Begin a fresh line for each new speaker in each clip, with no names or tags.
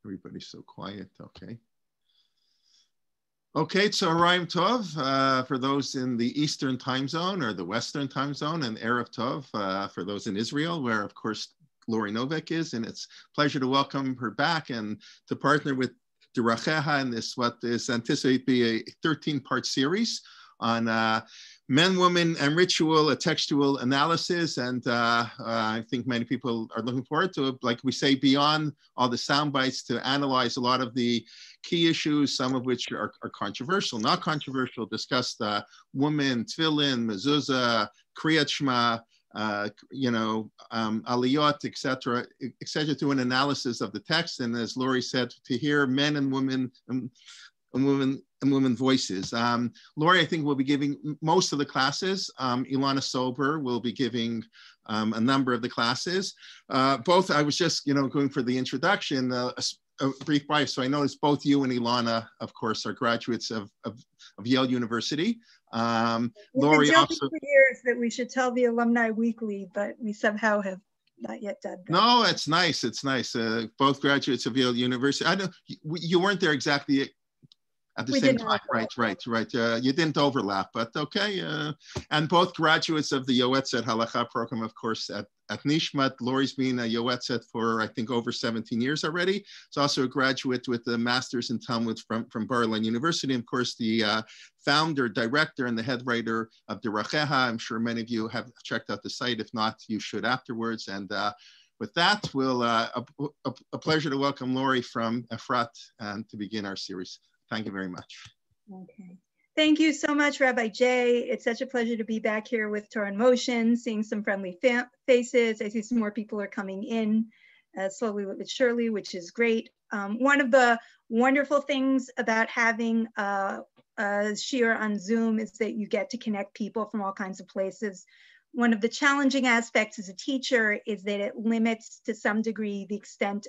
Everybody's so quiet. Okay. Okay, Tzaharaim Tov for those in the Eastern time zone or the Western time zone, and Erev Tov for those in Israel, where of course Laurie Novick is, and it's a pleasure to welcome her back and to partner with Derachecha in this what is anticipated to be a 13-part series on men, women, and ritual, a textual analysis. And I think many people are looking forward to it, like we say, beyond all the sound bites, to analyze a lot of the key issues, some of which are controversial, not controversial, discuss the woman, tefillin, mezuzah, Kriat, Shema, aliyot, etc., to an analysis of the text. And as Laurie said, to hear men and women and women voices. Laurie, I think, will be giving most of the classes. Ilana Sober will be giving a number of the classes. Both, I was just, going for the introduction, a brief bio. So I noticed both you and Ilana, of course, are graduates of Yale University. Laurie also
for years that we should tell the alumni weekly, but we somehow have not yet done that.
No, it's nice. It's nice. Both graduates of Yale University. I know you weren't there exactly at the same time, right. You didn't overlap, but okay. And both graduates of the Yoetzet Halacha program, of course, at Nishmat. Laurie's been a Yoetzet for, I think, over 17 years already. She's also a graduate with the Master's in Talmud from Bar-Ilan University. And of course, the founder, director, and the head writer of Derachecha. I'm sure many of you have checked out the site. If not, you should afterwards. And with that, we'll a pleasure to welcome Laurie from Efrat and to begin our series. Thank you very much.
Okay. Thank you so much, Rabbi Jay. It's such a pleasure to be back here with Torah in Motion, seeing some friendly faces. I see some more people are coming in slowly but surely, which is great. One of the wonderful things about having a shiur on Zoom is that you get to connect people from all kinds of places. One of the challenging aspects as a teacher is that it limits to some degree the extent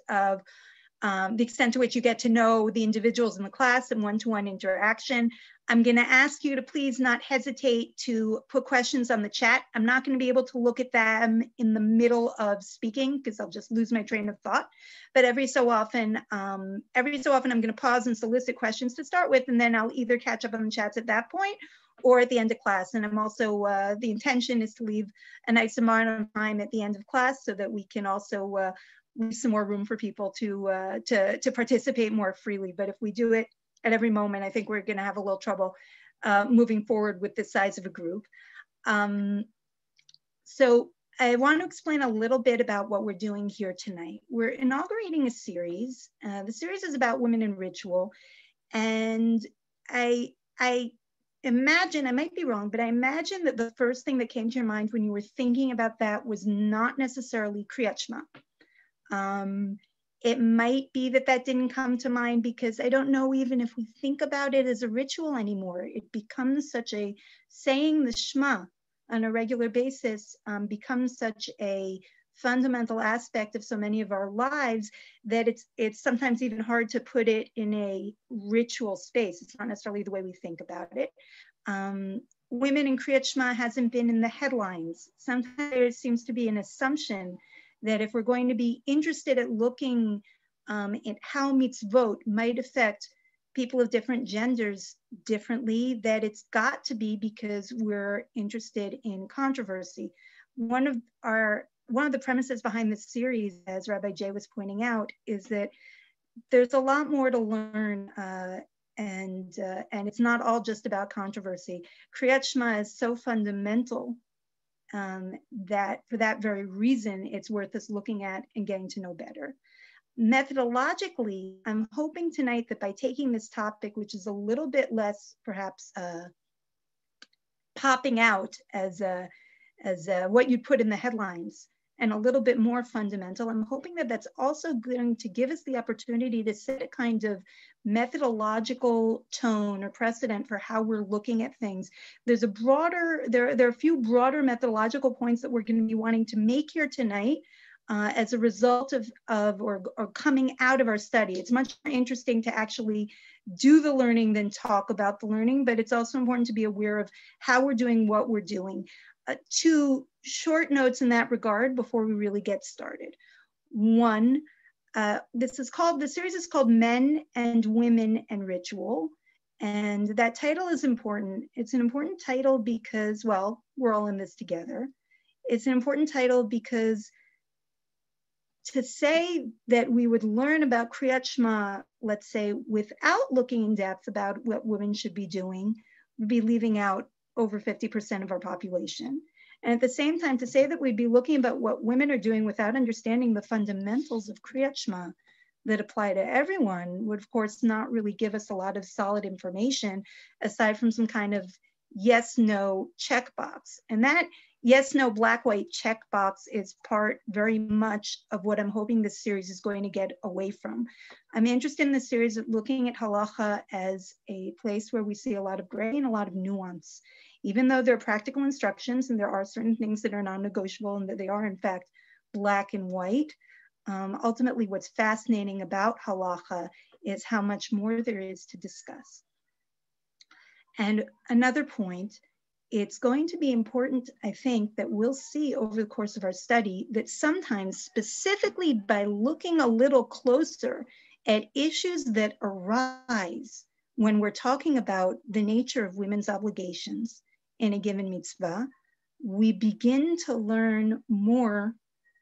to which you get to know the individuals in the class and one-to-one interaction. I'm going to ask you to please not hesitate to put questions on the chat. I'm not going to be able to look at them in the middle of speaking because I'll just lose my train of thought. But every so often I'm going to pause and solicit questions to start with, and then I'll either catch up on the chats at that point or at the end of class. And I'm also, the intention is to leave a nice amount of time at the end of class so that we can also leave some more room for people to participate more freely. But if we do it at every moment, I think we're going to have a little trouble moving forward with the size of a group. So I want to explain a little bit about what we're doing here tonight. We're inaugurating a series. The series is about women in ritual. And I imagine, I might be wrong, but I imagine that the first thing that came to your mind when you were thinking about that was not necessarily Kriat Shema. It might be that didn't come to mind because I don't know even if we think about it as a ritual anymore. It becomes such a, saying the Shema on a regular basis becomes such a fundamental aspect of so many of our lives that it's sometimes even hard to put it in a ritual space. It's not necessarily the way we think about it. Women in Kriat Shema hasn't been in the headlines. Sometimes there seems to be an assumption that if we're going to be interested at looking at how mitzvot might affect people of different genders differently, that it's got to be because we're interested in controversy. One of the premises behind this series, as Rabbi Jay was pointing out, is that there's a lot more to learn, and it's not all just about controversy. Kriat Shema is so fundamental that for that very reason, it's worth us looking at and getting to know better. Methodologically, I'm hoping tonight that by taking this topic, which is a little bit less perhaps popping out as what you'd put in the headlines and a little bit more fundamental, I'm hoping that that's also going to give us the opportunity to set a kind of methodological tone or precedent for how we're looking at things. There's a broader, there are a few broader methodological points that we're going to be wanting to make here tonight as a result or coming out of our study. It's much more interesting to actually do the learning than talk about the learning, but it's also important to be aware of how we're doing what we're doing. Two short notes in that regard before we really get started. One, the series is called Men and Women and Ritual. And that title is important. It's an important title because, well, we're all in this together. It's an important title because to say that we would learn about Kriat Shema, let's say, without looking in depth about what women should be doing, would be leaving out over 50% of our population. And at the same time, to say that we'd be looking about what women are doing without understanding the fundamentals of Kriat Shema that apply to everyone would, of course, not really give us a lot of solid information aside from some kind of yes, no checkbox. And that yes, no, black, white checkbox is part very much of what I'm hoping this series is going to get away from. I'm interested in this series of looking at halacha as a place where we see a lot of gray and a lot of nuance. Even though there are practical instructions and there are certain things that are non-negotiable and that they are in fact black and white, ultimately what's fascinating about halacha is how much more there is to discuss. And another point, it's going to be important, I think, that we'll see over the course of our study that sometimes, specifically by looking a little closer at issues that arise when we're talking about the nature of women's obligations in a given mitzvah, we begin to learn more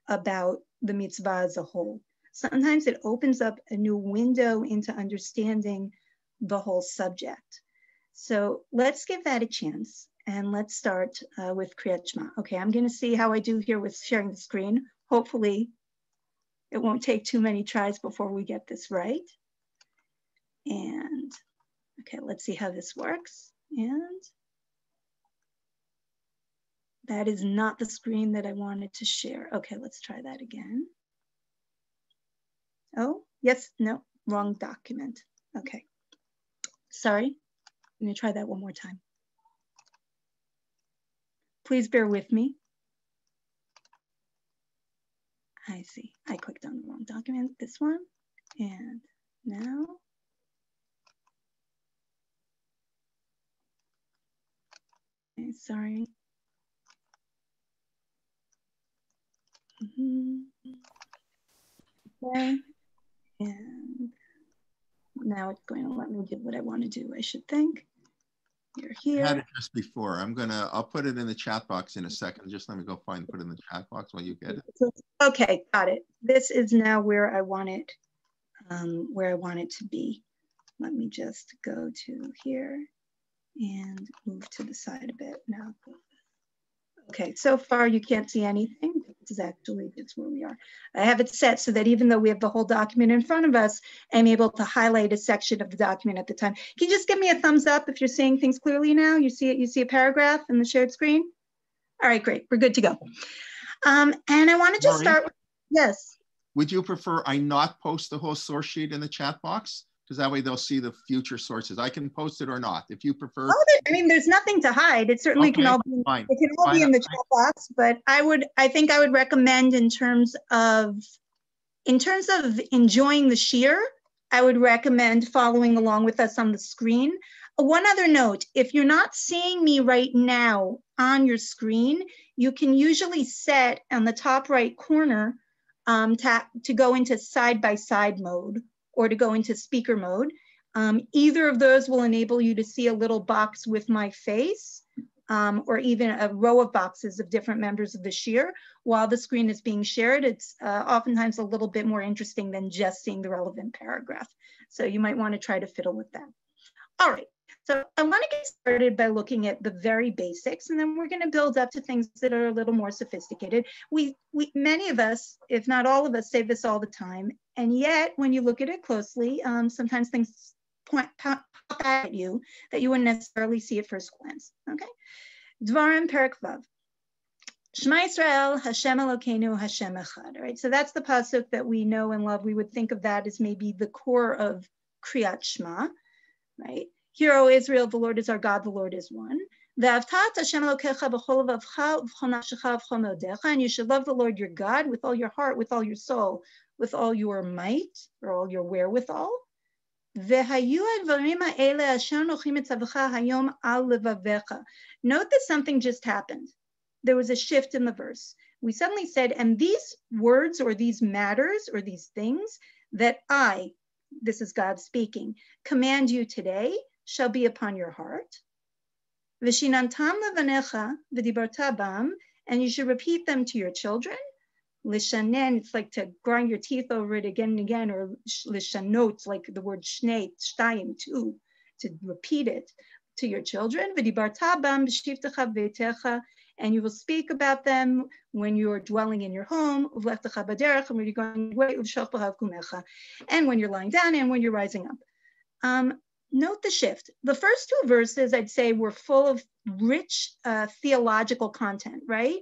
about the mitzvah as a whole. Sometimes it opens up a new window into understanding the whole subject. So let's give that a chance. And let's start with Kriat Shema. Okay, I'm gonna see how I do here with sharing the screen. Hopefully it won't take too many tries before we get this right. And okay, let's see how this works. And that is not the screen that I wanted to share. Okay, let's try that again. Oh, yes, no, wrong document. Okay, sorry, I'm gonna try that one more time. Please bear with me. I see, I clicked on the wrong document, this one, and now. Okay, sorry. Okay, and now it's going to let me do what I want to do, I should think. You're here.
I had it just before. I'll put it in the chat box in a second. Just let me go find and put it in the chat box while you get it.
Okay, got it. This is now where I want it, to be. Let me just go to here and move to the side a bit now. Okay, so far you can't see anything. This is actually, it's where we are. I have it set so that even though we have the whole document in front of us, I'm able to highlight a section of the document at the time. Can you just give me a thumbs up if you're seeing things clearly now? You see it, you see a paragraph in the shared screen? All right, great, we're good to go. And I want to just start with, yes.
Would you prefer I not post the whole source sheet in the chat box? Because that way they'll see the future sources. I can post it or not, if you prefer.
Oh, I mean, there's nothing to hide. It certainly can all be, fine. It can all be in the chat box, but I think I would recommend in terms of enjoying the shir, I would recommend following along with us on the screen. One other note, if you're not seeing me right now on your screen, you can usually set on the top right corner to go into side-by-side mode or to go into speaker mode. Either of those will enable you to see a little box with my face or even a row of boxes of different members of the shir. While the screen is being shared, it's oftentimes a little bit more interesting than just seeing the relevant paragraph. So you might want to try to fiddle with that. All right, so I want to get started by looking at the very basics, and then we're going to build up to things that are a little more sophisticated. Many of us, if not all of us, say this all the time, and yet when you look at it closely, sometimes things pop out at you that you wouldn't necessarily see at first glance. Okay, Dvarim Perek Vav. Shema Yisrael, Hashem Elokeinu, Hashem Echad. All right, so that's the pasuk that we know and love. We would think of that as maybe the core of Kriat Shema, right? Hear, O Israel, the Lord is our God, the Lord is one. And you should love the Lord your God with all your heart, with all your soul, with all your might, or all your wherewithal. Note that something just happened. There was a shift in the verse. We suddenly said, and these words or these matters or these things that I, this is God speaking, command you today shall be upon your heart. V'shinantam levanecha v'dibarta bam, and you should repeat them to your children. Lishanen, it's like to grind your teeth over it again and again, or lishanot, like the word shnei, shtayim, two, to repeat it to your children. V'dibarta bam b'shivtecha v'etecha, and you will speak about them when you're dwelling in your home, uvlechtecha baderech, and when you're going away, uvshach b'hav kumecha, and when you're lying down and when you're rising up. Note the shift. The first two verses, I'd say, were full of rich theological content, right?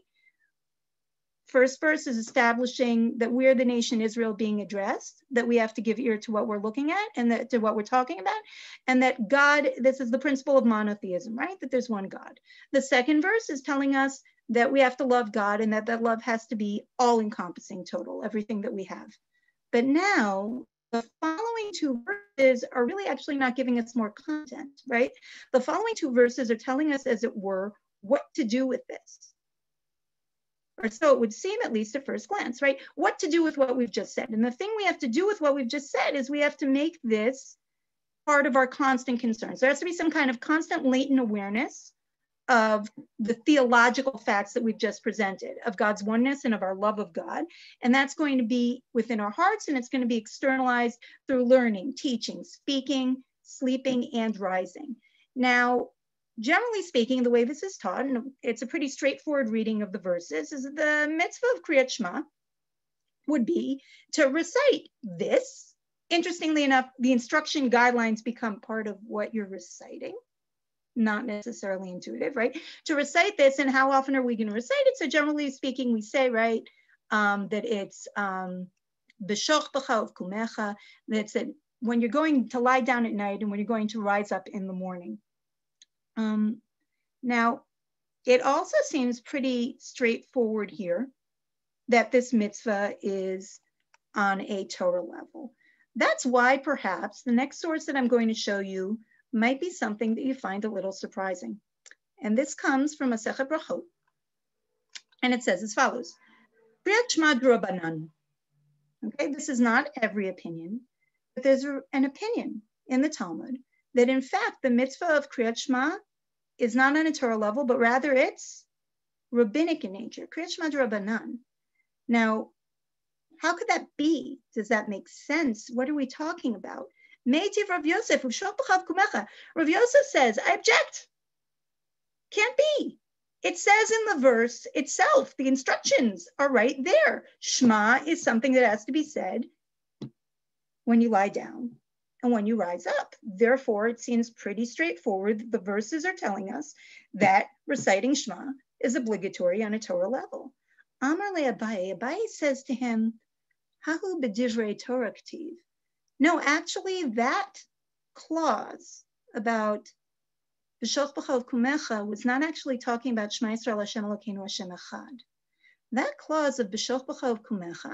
First verse is establishing that we're the nation Israel being addressed, that we have to give ear to what we're looking at and that to what we're talking about, and that God, this is the principle of monotheism, right? That there's one God. The second verse is telling us that we have to love God and that that love has to be all-encompassing, total, everything that we have. But now, the following two verses are really actually not giving us more content, right? The following two verses are telling us, as it were, what to do with this. Or so it would seem, at least at first glance, right? What to do with what we've just said. And the thing we have to do with what we've just said is we have to make this part of our constant concerns. There has to be some kind of constant latent awareness of the theological facts that we've just presented, of God's oneness and of our love of God. And that's going to be within our hearts, and it's going to be externalized through learning, teaching, speaking, sleeping, and rising. Now, generally speaking, the way this is taught, and it's a pretty straightforward reading of the verses, is that the mitzvah of Kriat Shema would be to recite this. Interestingly enough, the instruction guidelines become part of what you're reciting, not necessarily intuitive, right? To recite this, and how often are we going to recite it? So generally speaking, we say, right, that it's b'shoch b'cha of kumecha, that's that when you're going to lie down at night and when you're going to rise up in the morning. Now, it also seems pretty straightforward here that this mitzvah is on a Torah level. That's why perhaps the next source that I'm going to show you might be something that you find a little surprising. And this comes from Masechet Brachot. And it says as follows, Kriat Shema d'Rabbanan. Okay, this is not every opinion, but there's an opinion in the Talmud that in fact the mitzvah of Kriat Shema is not on a Torah level, but rather it's rabbinic in nature, Kriat Shema d'Rabbanan. Now, how could that be? Does that make sense? What are we talking about? Meitiv Rav Yosef, Rav Yosef says, I object. Can't be. It says in the verse itself, the instructions are right there. Shema is something that has to be said when you lie down and when you rise up. Therefore, it seems pretty straightforward. The verses are telling us that reciting Shema is obligatory on a Torah level. Amar le Abaye, Abaye says to him, Hahu b'divrei Torah k'tiv. No, actually, that clause about B'shoch b'chav kumecha was not actually talking about Shema Yisrael Hashem Elokeinu Hashem Echad. That clause of B'shoch b'chav kumecha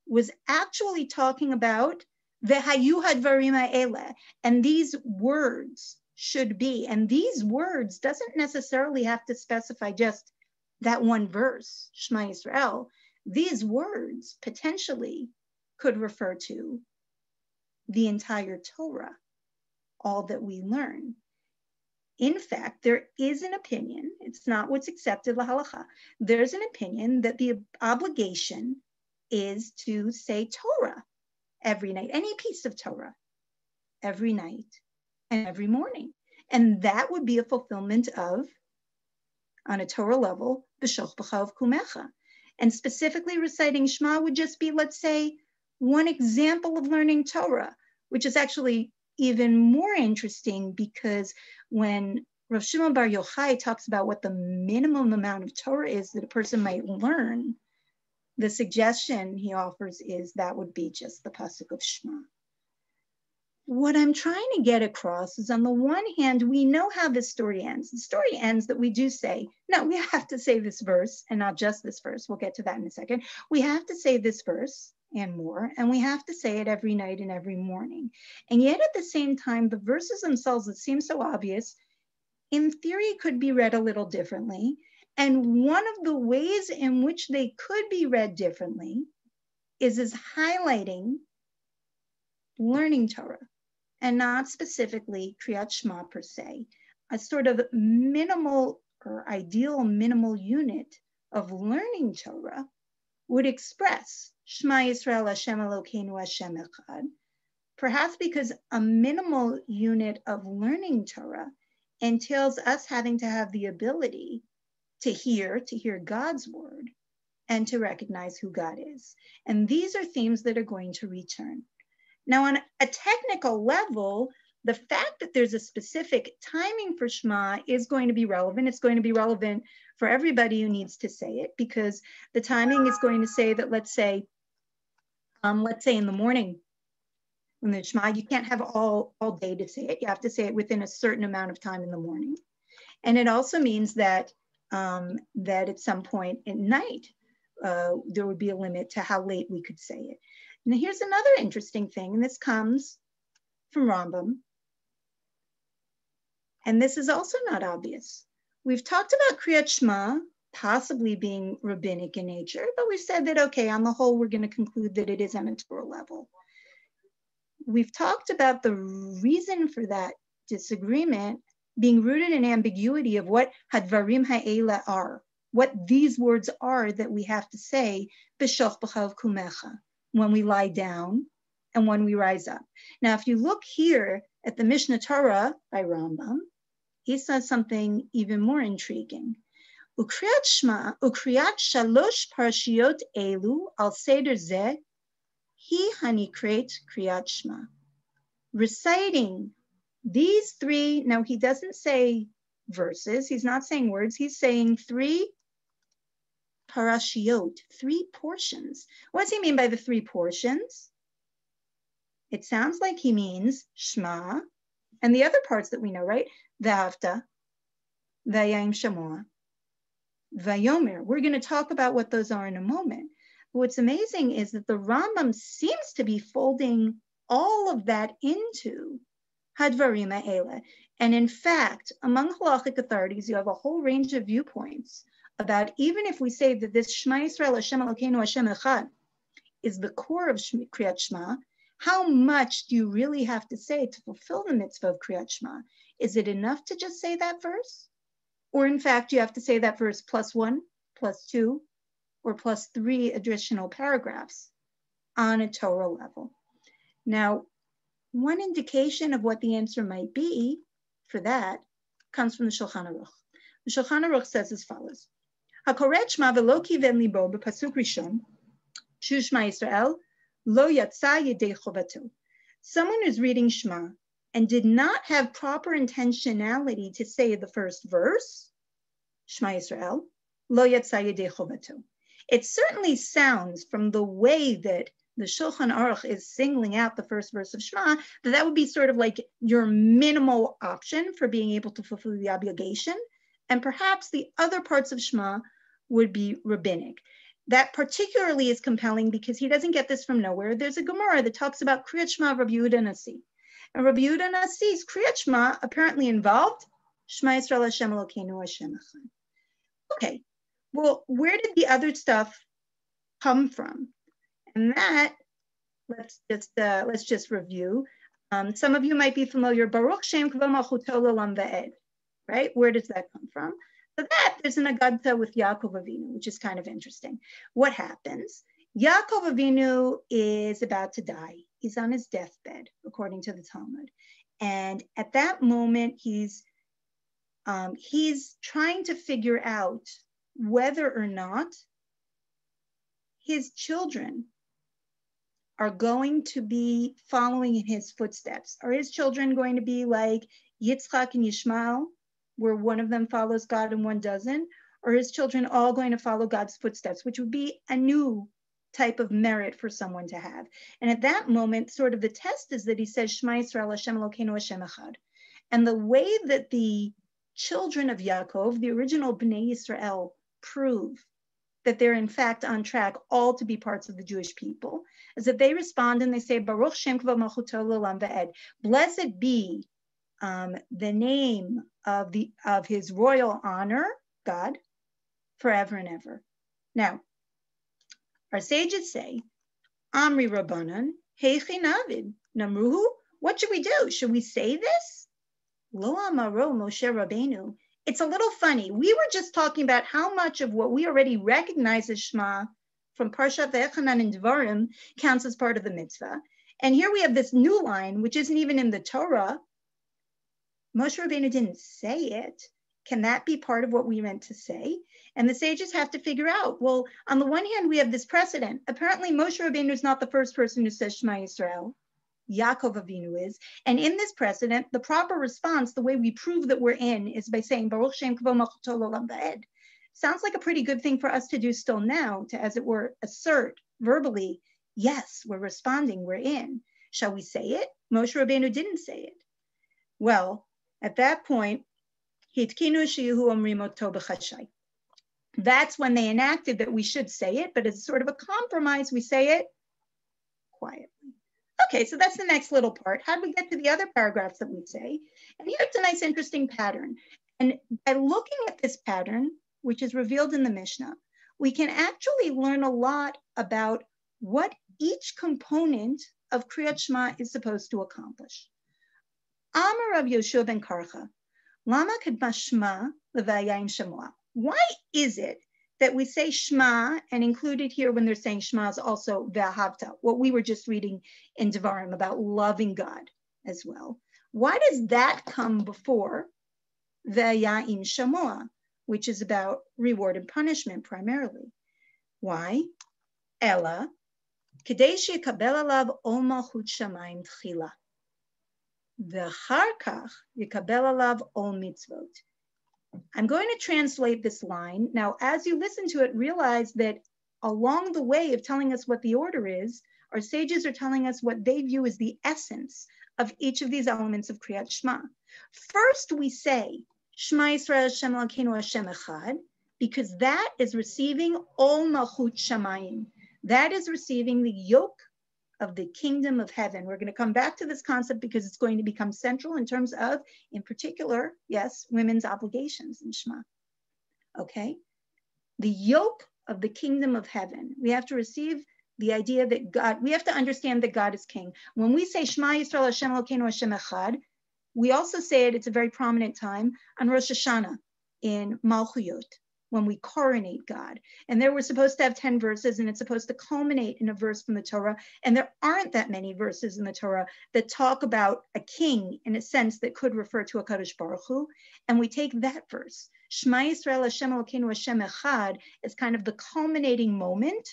was actually talking about V'hayu hadvarim ha'eleh, and these words should be, and these words doesn't necessarily have to specify just that one verse, Shema Yisrael. These words potentially could refer to the entire Torah, all that we learn. In fact, there is an opinion, it's not what's accepted lahalacha, there's an opinion that the obligation is to say Torah every night, any piece of Torah, every night and every morning. And that would be a fulfillment of, on a Torah level, b'shoch b'chav kumecha. And specifically reciting Shema would just be, let's say, one example of learning Torah, which is actually even more interesting because when Rav Shimon Bar Yochai talks about what the minimum amount of Torah is that a person might learn, the suggestion he offers is that would be just the pasuk of Shema. What I'm trying to get across is, on the one hand, we know how this story ends. The story ends that we do say, no, we have to say this verse, and not just this verse. We'll get to that in a second. We have to say this verse and more, and we have to say it every night and every morning. And yet at the same time, the verses themselves that seem so obvious, in theory, could be read a little differently. And one of the ways in which they could be read differently is as highlighting learning Torah, and not specifically Kriat Shema per se, a sort of minimal or ideal minimal unit of learning Torah would express Shema Yisrael Hashem Elokeinu Hashem Echad, perhaps because a minimal unit of learning Torah entails us having to have the ability to hear God's word and to recognize who God is. And these are themes that are going to return. Now, on a technical level, the fact that there's a specific timing for Shema is going to be relevant. It's going to be relevant for everybody who needs to say it, because the timing is going to say that, let's say in the morning, when the Shema, you can't have all day to say it. You have to say it within a certain amount of time in the morning. And it also means that that at some point at night, there would be a limit to how late we could say it. Now, here's another interesting thing, and this comes from Rambam. And this is also not obvious. We've talked about Kriat Shema possibly being rabbinic in nature, but we've said that, okay, on the whole, we're going to conclude that it is on a Torah level. We've talked about the reason for that disagreement being rooted in ambiguity of what hadvarim ha'ela are, what these words are that we have to say, b'shoch b'chav kumecha, when we lie down and when we rise up. Now, if you look here at the Mishnah Torah by Rambam, he says something even more intriguing. Ukriat Shema, ukriat shalosh parashiyot elu al seder zeh, hi hanikret kriat Shema. Reciting these three, now he doesn't say verses, he's not saying words, he's saying three parashiyot, three portions. What does he mean by the three portions? It sounds like he means Shema and the other parts that we know, right? V'ahavta, v'yayim shamoa, v'yomer. We're going to talk about what those are in a moment. But what's amazing is that the Rambam seems to be folding all of that into hadvarim ha'ela. And in fact, among halachic authorities, you have a whole range of viewpoints about, even if we say that this Shema Yisrael Hashem Elokeinu Hashem Echad is the core of Kriat Shema, how much do you really have to say to fulfill the mitzvah of Kriat Shema? Is it enough to just say that verse? Or in fact, you have to say that verse plus 1, plus 2, or plus 3 additional paragraphs on a Torah level? Now, one indication of what the answer might be for that comes from the Shulchan Aruch. The Shulchan Aruch says as follows: HaKoret Shema v'lo kiven libo b'pasuk rishon shu Shema Yisrael lo yatsa yedei chovato. Someone who's reading Shema and did not have proper intentionality to say the first verse, Shema Yisrael lo yatsa yedei chovato. It certainly sounds, from the way that the Shulchan Aruch is singling out the first verse of Shema, that would be sort of like your minimal option for being able to fulfill the obligation. And perhaps the other parts of Shema would be rabbinic. That particularly is compelling because he doesn't get this from nowhere. There's a Gemara that talks about Kriat Shema of Rabbi Yehuda Nasi. And Rabbi Yehuda Nasi's Kriat Shema apparently involved Shema Yisrael Hashem Elokeinu Hashem Echad. Okay, well, where did the other stuff come from? And that, let's just review. Some of you might be familiar, Baruch Shem Kvod Malchuto L'Olam V'ed, right? Where does that come from? So that, there's an Agadta with Yaakov Avinu, which is kind of interesting. What happens? Yaakov Avinu is about to die. He's on his deathbed, according to the Talmud. And at that moment, he's trying to figure out whether or not his children are going to be following in his footsteps. Are his children going to be like Yitzchak and Yishmael, where one of them follows God and one doesn't? Or are his children all going to follow God's footsteps, which would be a new type of merit for someone to have? And at that moment, sort of the test is that he says, Shema Yisrael Hashem Elokeinu Hashem Echad. And the way that the children of Yaakov, the original Bnei Yisrael, prove that they're in fact on track all to be parts of the Jewish people, is that they respond and they say, Baruch Shem Kvod Malchuto L'Olam V'ed. Blessed be the name of his royal honor, God, forever and ever. Now, our sages say, Amri Rabbanan, Heichi Navid, Namruhu, what should we do? Should we say this? Lo Amaro Moshe Rabbeinu. It's a little funny. We were just talking about how much of what we already recognize as Shema from Parshat Ve'echanan and Devarim counts as part of the mitzvah. And here we have this new line, which isn't even in the Torah. Moshe Rabbeinu didn't say it. Can that be part of what we meant to say? And the sages have to figure out, well, on the one hand, we have this precedent. Apparently, Moshe Rabbeinu is not the first person who says Shema Yisrael. Yaakov Avinu is. And in this precedent, the proper response, the way we prove that we're in, is by saying, Baruch Shem Kavod Malchuto L'Olam Va'ed. Sounds like a pretty good thing for us to do still now, to, as it were, assert verbally, yes, we're responding, we're in. Shall we say it? Moshe Rabbeinu didn't say it. Well, at that point, that's when they enacted that we should say it, but as sort of a compromise, we say it quietly. Okay, so that's the next little part. How do we get to the other paragraphs that we say? And here's a nice, interesting pattern. And by looking at this pattern, which is revealed in the Mishnah, we can actually learn a lot about what each component of Kriat Shema is supposed to accomplish. Amar Rav Yoshua ben Karcha, Lama kadma Shema levayayin Shemoah. Why is it that we say Shema, and included here when they're saying Shema is also Ve'ahavta, what we were just reading in Devarim about loving God as well? Why does that come before Ve'ayayin Shemoah, which is about reward and punishment primarily? Why? Ella, Kedei she'yakabel alav ol malchut shamayim tchila. V'achar kach yekabel alav ol mitzvot. I'm going to translate this line. Now, as you listen to it, realize that along the way of telling us what the order is, our sages are telling us what they view as the essence of each of these elements of Kriyat Shema. First, we say, Shema Yisrael Hashem Elokeinu Hashem Echad, because that is receiving Ol Malchut Shamayim. That is receiving the yoke of the kingdom of heaven. We're going to come back to this concept because it's going to become central in terms of, in particular, yes, women's obligations in Shema. Okay? The yoke of the kingdom of heaven. We have to receive the idea that God, we have to understand that God is king. When we say Shema Yisrael Hashem Elokeinu Hashem Echad, we also say it, it's a very prominent time, on Rosh Hashanah in Malchuyot, when we coronate God. And there we're supposed to have 10 verses, and it's supposed to culminate in a verse from the Torah. And there aren't that many verses in the Torah that talk about a king in a sense that could refer to a Kadosh Baruch Hu. And we take that verse, Shema Yisrael Hashem Elokeinu Hashem Echad, as kind of the culminating moment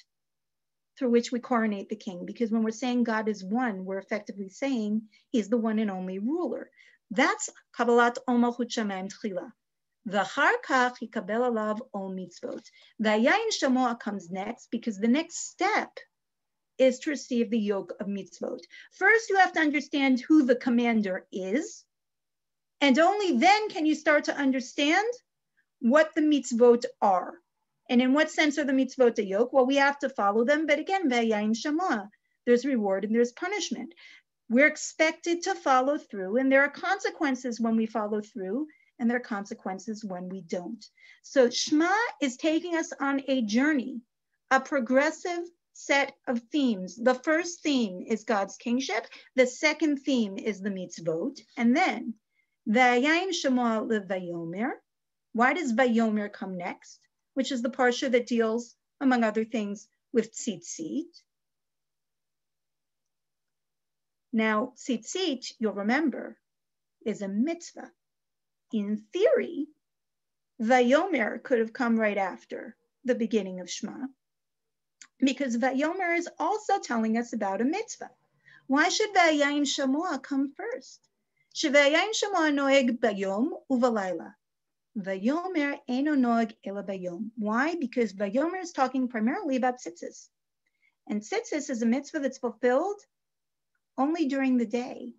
through which we coronate the king. Because when we're saying God is one, we're effectively saying he's the one and only ruler. That's Kabbalat Ol Malchut Shamayim Tchila. V'achar kach yikabel alav ol mitzvot. V'ayayin Shemoah comes next, because the next step is to receive the yoke of mitzvot. First, you have to understand who the commander is, and only then can you start to understand what the mitzvot are. And in what sense are the mitzvot a yoke? Well, we have to follow them, but again, v'ayayin Shemoah. There's reward and there's punishment. We're expected to follow through, and there are consequences when we follow through, and there are consequences when we don't. So Shema is taking us on a journey, a progressive set of themes. The first theme is God's kingship. The second theme is the mitzvot. And then, V'ayayin Shemoah levayomer. Why does Vayomer come next? Which is the parsha that deals, among other things, with tzitzit. Now, tzitzit, you'll remember, is a mitzvah. In theory, Vayomer could have come right after the beginning of Shema, because Vayomer is also telling us about a mitzvah. Why should V'ayayin Shemoah come first? She'v'ayayin Shemoah noeg bayom uvalayla. Vayomer eino noeg ela bayom. Why? Because Vayomer is talking primarily about tzitzis. And tzitzis is a mitzvah that's fulfilled only during the day.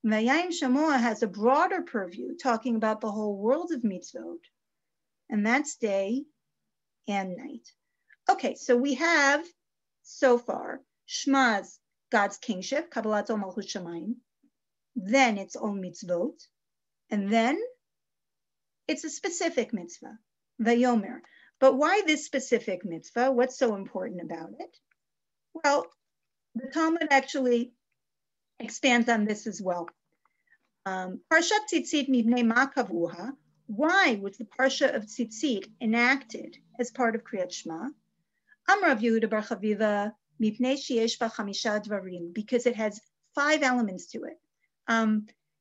V'ayayin Shemoah has a broader purview, talking about the whole world of mitzvot, and that's day and night. Okay, so we have, so far, Shema's God's kingship, Kabbalat Ol Malchut Shamayim, then it's Ol Mitzvot, and then it's a specific mitzvah, Vayomer. But why this specific mitzvah? What's so important about it? Well, the Talmud actually expands on this as well. Parshat Tzitzit mibnei ma kavuha. Why was the Parsha of Tzitzit enacted as part of Kriat Shema? Amar Rav Yehuda bar Chaviva mipnei sheyesh ba chamisha dvarim, because it has 5 elements to it.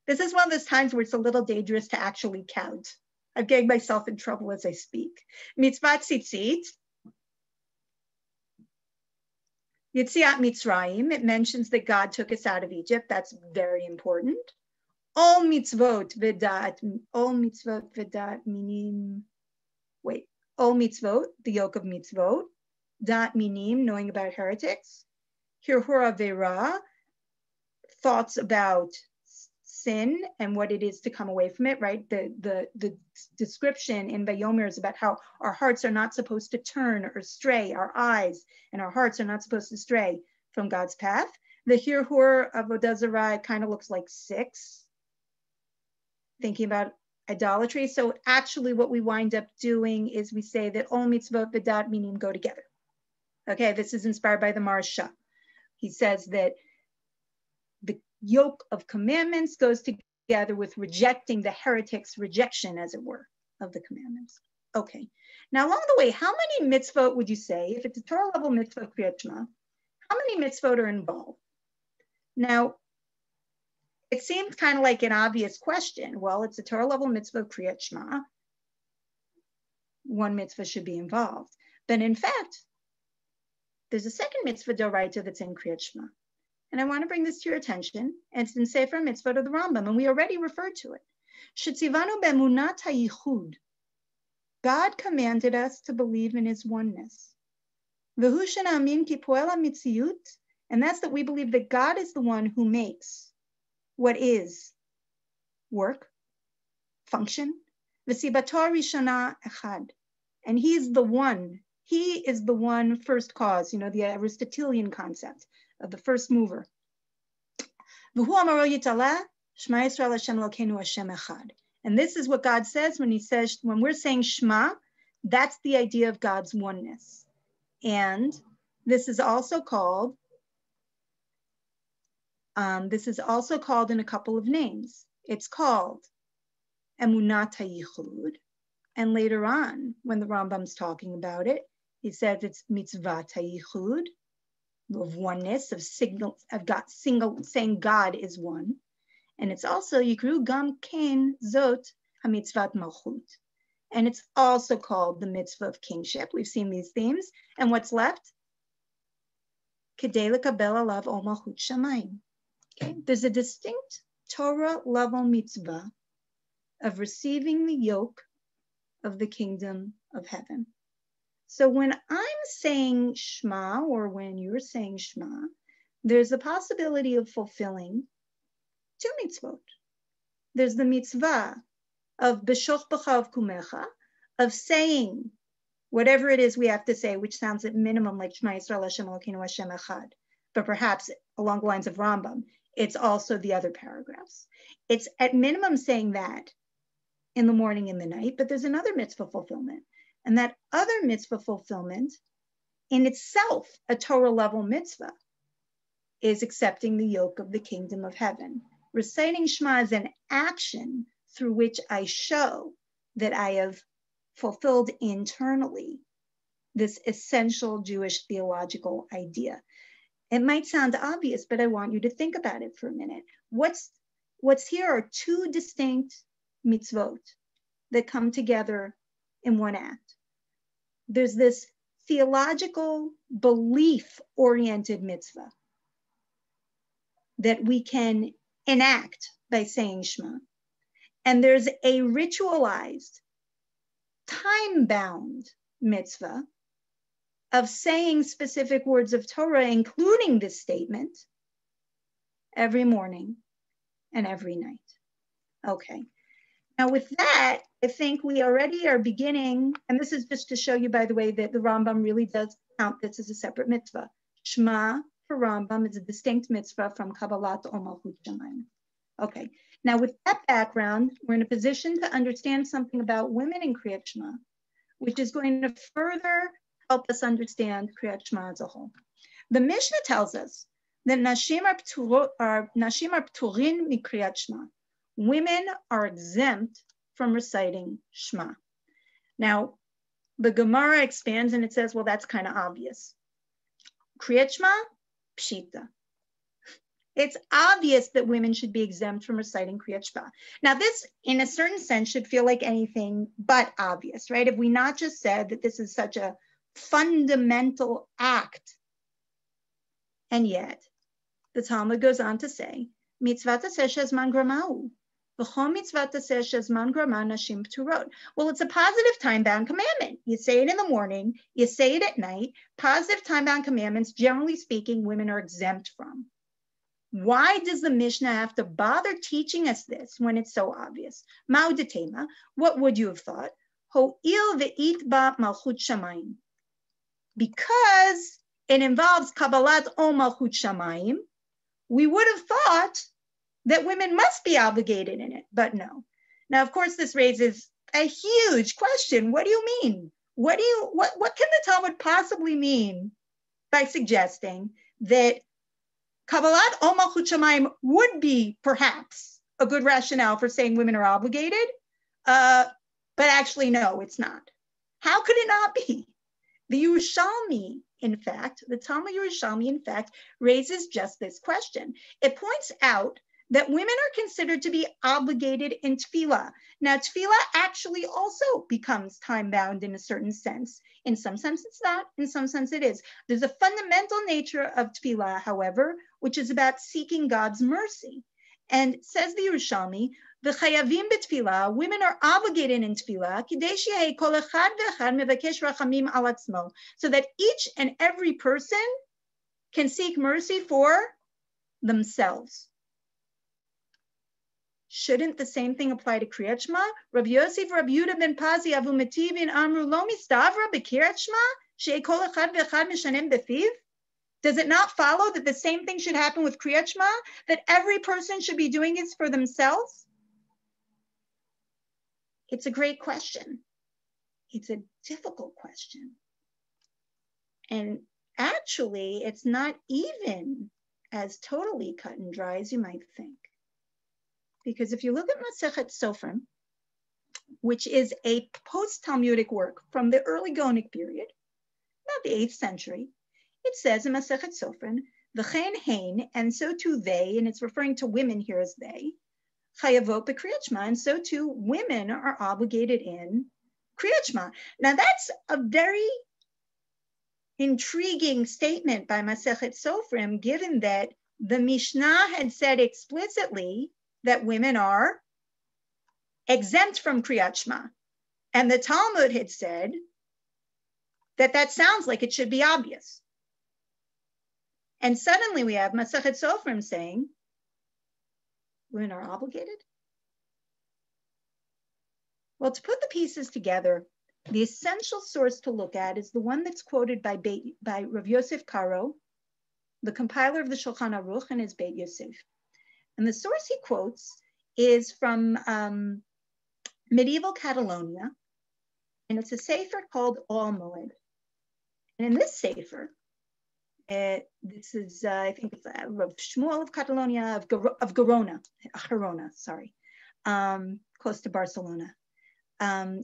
This is one of those times where it's a little dangerous to actually count. I'm getting myself in trouble as I speak. Mitzvah Tzitzit, Yetziat Mitzrayim, it mentions that God took us out of Egypt. That's very important. All mitzvot v'dat minim. Wait, all mitzvot, the yoke of mitzvot. Dat minim, knowing about heretics. Hirhur avera, thoughts about sin and what it is to come away from it, right? The description in Vayomer is about how our hearts are not supposed to turn or stray. Our eyes and our hearts are not supposed to stray from God's path. The Hirhur Avodah Zarah kind of looks like 6. Thinking about idolatry. So actually what we wind up doing is we say that all mitzvot v'dat minim go together. Okay, this is inspired by the Maharsha. He says that the yoke of commandments goes together with rejecting the heretic's rejection, as it were, of the commandments. Okay, now along the way, how many mitzvot would you say, if it's a Torah level mitzvah of Kriat Shema, how many mitzvot are involved? Now, it seems kind of like an obvious question. Well, it's a Torah level mitzvah of Kriat Shema. 1 mitzvah should be involved. But in fact, there's a second mitzvah d'oraita that's in Kriat Shema. And I want to bring this to your attention. And it's in Sefer Mitzvot of the Rambam, and we already referred to it. Shetzivanu be'emunat hayichud. God commanded us to believe in his oneness. V'hu shenamin ki poel hamitziyut. And that's that we believe that God is the one who makes what is work, function. V'sibato rishana echad. And he is the one first cause, the Aristotelian concept of the first mover. V'hu amaro yitala, Shema Yisrael Hashem Elokeinu Hashem echad. And this is what God says when we're saying Shema, that's the idea of God's oneness. And this is also called in a couple of names. It's called Emunat HaYichud. And later on, when the Rambam's talking about it, he says it's Mitzvah HaYichud, of oneness, saying God is one. And it's also Yikru Gam Ken Zot HaMitzvat Malchut. And it's also called the Mitzvah of Kingship. We've seen these themes. And what's left? Kedei lekabel alav ol malchut shamayim. Okay, there's a distinct Torah level mitzvah of receiving the yoke of the kingdom of heaven. So when I'm saying Shema, or when you're saying Shema, there's a possibility of fulfilling 2 mitzvot. There's the mitzvah of B'shoch b'chav kumecha, of saying whatever it is we have to say, which sounds at minimum like Shema Yisrael Hashem Elokeinu Hashem Echad, but perhaps along the lines of Rambam, it's also the other paragraphs. It's at minimum saying that in the morning and the night, but there's another mitzvah fulfillment. And that other mitzvah fulfillment, in itself a Torah level mitzvah, is accepting the yoke of the kingdom of heaven. Reciting Shema is an action through which I show that I have fulfilled internally this essential Jewish theological idea. It might sound obvious, but I want you to think about it for a minute. What's here are 2 distinct mitzvot that come together in one act. There's this theological belief-oriented mitzvah that we can enact by saying Shema. And there's a ritualized, time-bound mitzvah of saying specific words of Torah, including this statement, every morning and every night. Okay. Now with that, I think we already are beginning, and this is just to show you, by the way, that the Rambam really does count this as a separate mitzvah. Shema for Rambam is a distinct mitzvah from Kabbalat Ol Malchut Shamayim. Okay, now with that background, we're in a position to understand something about women in Kriat Shema, which is going to further help us understand Kriyat Shema as a whole. The Mishnah tells us that Nashim are pturin mikriyat Shema. Women are exempt from reciting Shema. Now, the Gemara expands and it says, well, that's kind of obvious. Kriyat Shema, pshita. It's obvious that women should be exempt from reciting Kriyat Shema. Now, this, in a certain sense, should feel like anything but obvious, right? If we not just said that this is such a fundamental act, and yet the Talmud goes on to say, Mitzvah taseh shezman gramau. Well, it's a positive time-bound commandment. You say it in the morning, you say it at night. Positive time-bound commandments, generally speaking, women are exempt from. Why does the Mishnah have to bother teaching us this when it's so obvious? Ma'udetema, what would you have thought? Ho'il ve'it ba malchut shamayim. Because it involves Kabbalat o malchut shamayim, we would have thought that women must be obligated in it, but no. Now, of course, this raises a huge question. What do you mean? What can the Talmud possibly mean by suggesting that Kabbalat o malchut shamayim would be perhaps a good rationale for saying women are obligated, but actually, no, it's not. How could it not be? The Yerushalmi, in fact, the Talmud Yerushalmi, in fact, raises just this question. It points out that women are considered to be obligated in tefillah. Now, tefillah actually also becomes time-bound in a certain sense. In some sense, it's not. In some sense, it is. There's a fundamental nature of tefillah, however, which is about seeking God's mercy. And says the Yerushalmi, v'chayavim b'tefillah, women are obligated in tefillah, kidei sheyeh kol echad ve'echad mevakesh rachamim al atzmo, so that each and every person can seek mercy for themselves. Shouldn't the same thing apply to Kriyat Shema? Rabbi Yosef, Rabbi Yehuda ben Pazi, Avu Metivin, Amru lo mistavra b'Kriyat Shema, she'ei kol echad ve'echad mishanem befiv? Does it not follow that the same thing should happen with Kriyat Shema, that every person should be doing it for themselves? It's a great question. It's a difficult question. And actually, it's not even as totally cut and dry as you might think. Because if you look at Masechet Sofrim, which is a post-Talmudic work from the early Gaonic period, about the 8th century, it says in Masechet Sofrim, v'chein hein, and so too they, and it's referring to women here as they, chayavot b'Kriyat Shema, and so too women are obligated in Kriyat Shema. Now that's a very intriguing statement by Masechet Sofrim, given that the Mishnah had said explicitly that women are exempt from Kriyat Shema. And the Talmud had said that that sounds like it should be obvious. And suddenly we have Masechet Sofrim saying, women are obligated? Well, to put the pieces together, the essential source to look at is the one that's quoted by Rav Yosef Karo, the compiler of the Shulchan Aruch, and his Beit Yosef. And the source he quotes is from medieval Catalonia, and it's a sefer called Ol Moed. And in this sefer, this is, I think it's Rav Shmuel of Catalonia, of Gerona, close to Barcelona.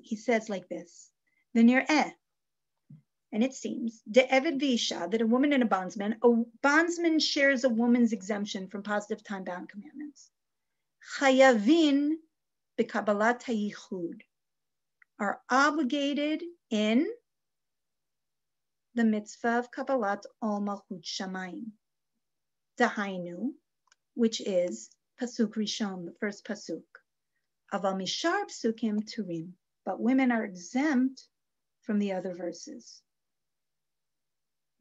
He says like this, V'nir'eh, and it seems, de'eved v'isha, that a woman and a bondsman shares a woman's exemption from positive time-bound commandments. Chayavin b'kabbalat hayichud, are obligated in the mitzvah of Kabbalat ol malchut shamayim. Dahainu, which is pasuk rishon, the first pasuk. Aval mishar psukim turim, but women are exempt from the other verses.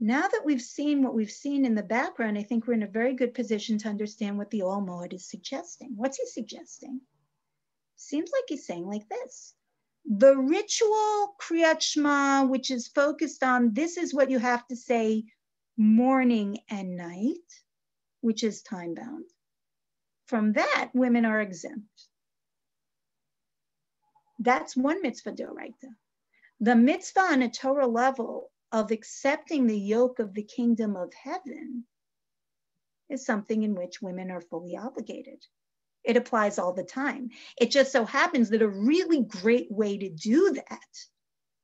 Now that we've seen what we've seen in the background, I think we're in a very good position to understand what the Ol Moed is suggesting. What's he suggesting? Seems like he's saying like this. The ritual Kriyat Shema, which is focused on this is what you have to say morning and night, which is time-bound. From that, women are exempt. That's one mitzvah d'oraita. The mitzvah on a Torah level of accepting the yoke of the kingdom of heaven is something in which women are fully obligated. It applies all the time. It just so happens that a really great way to do that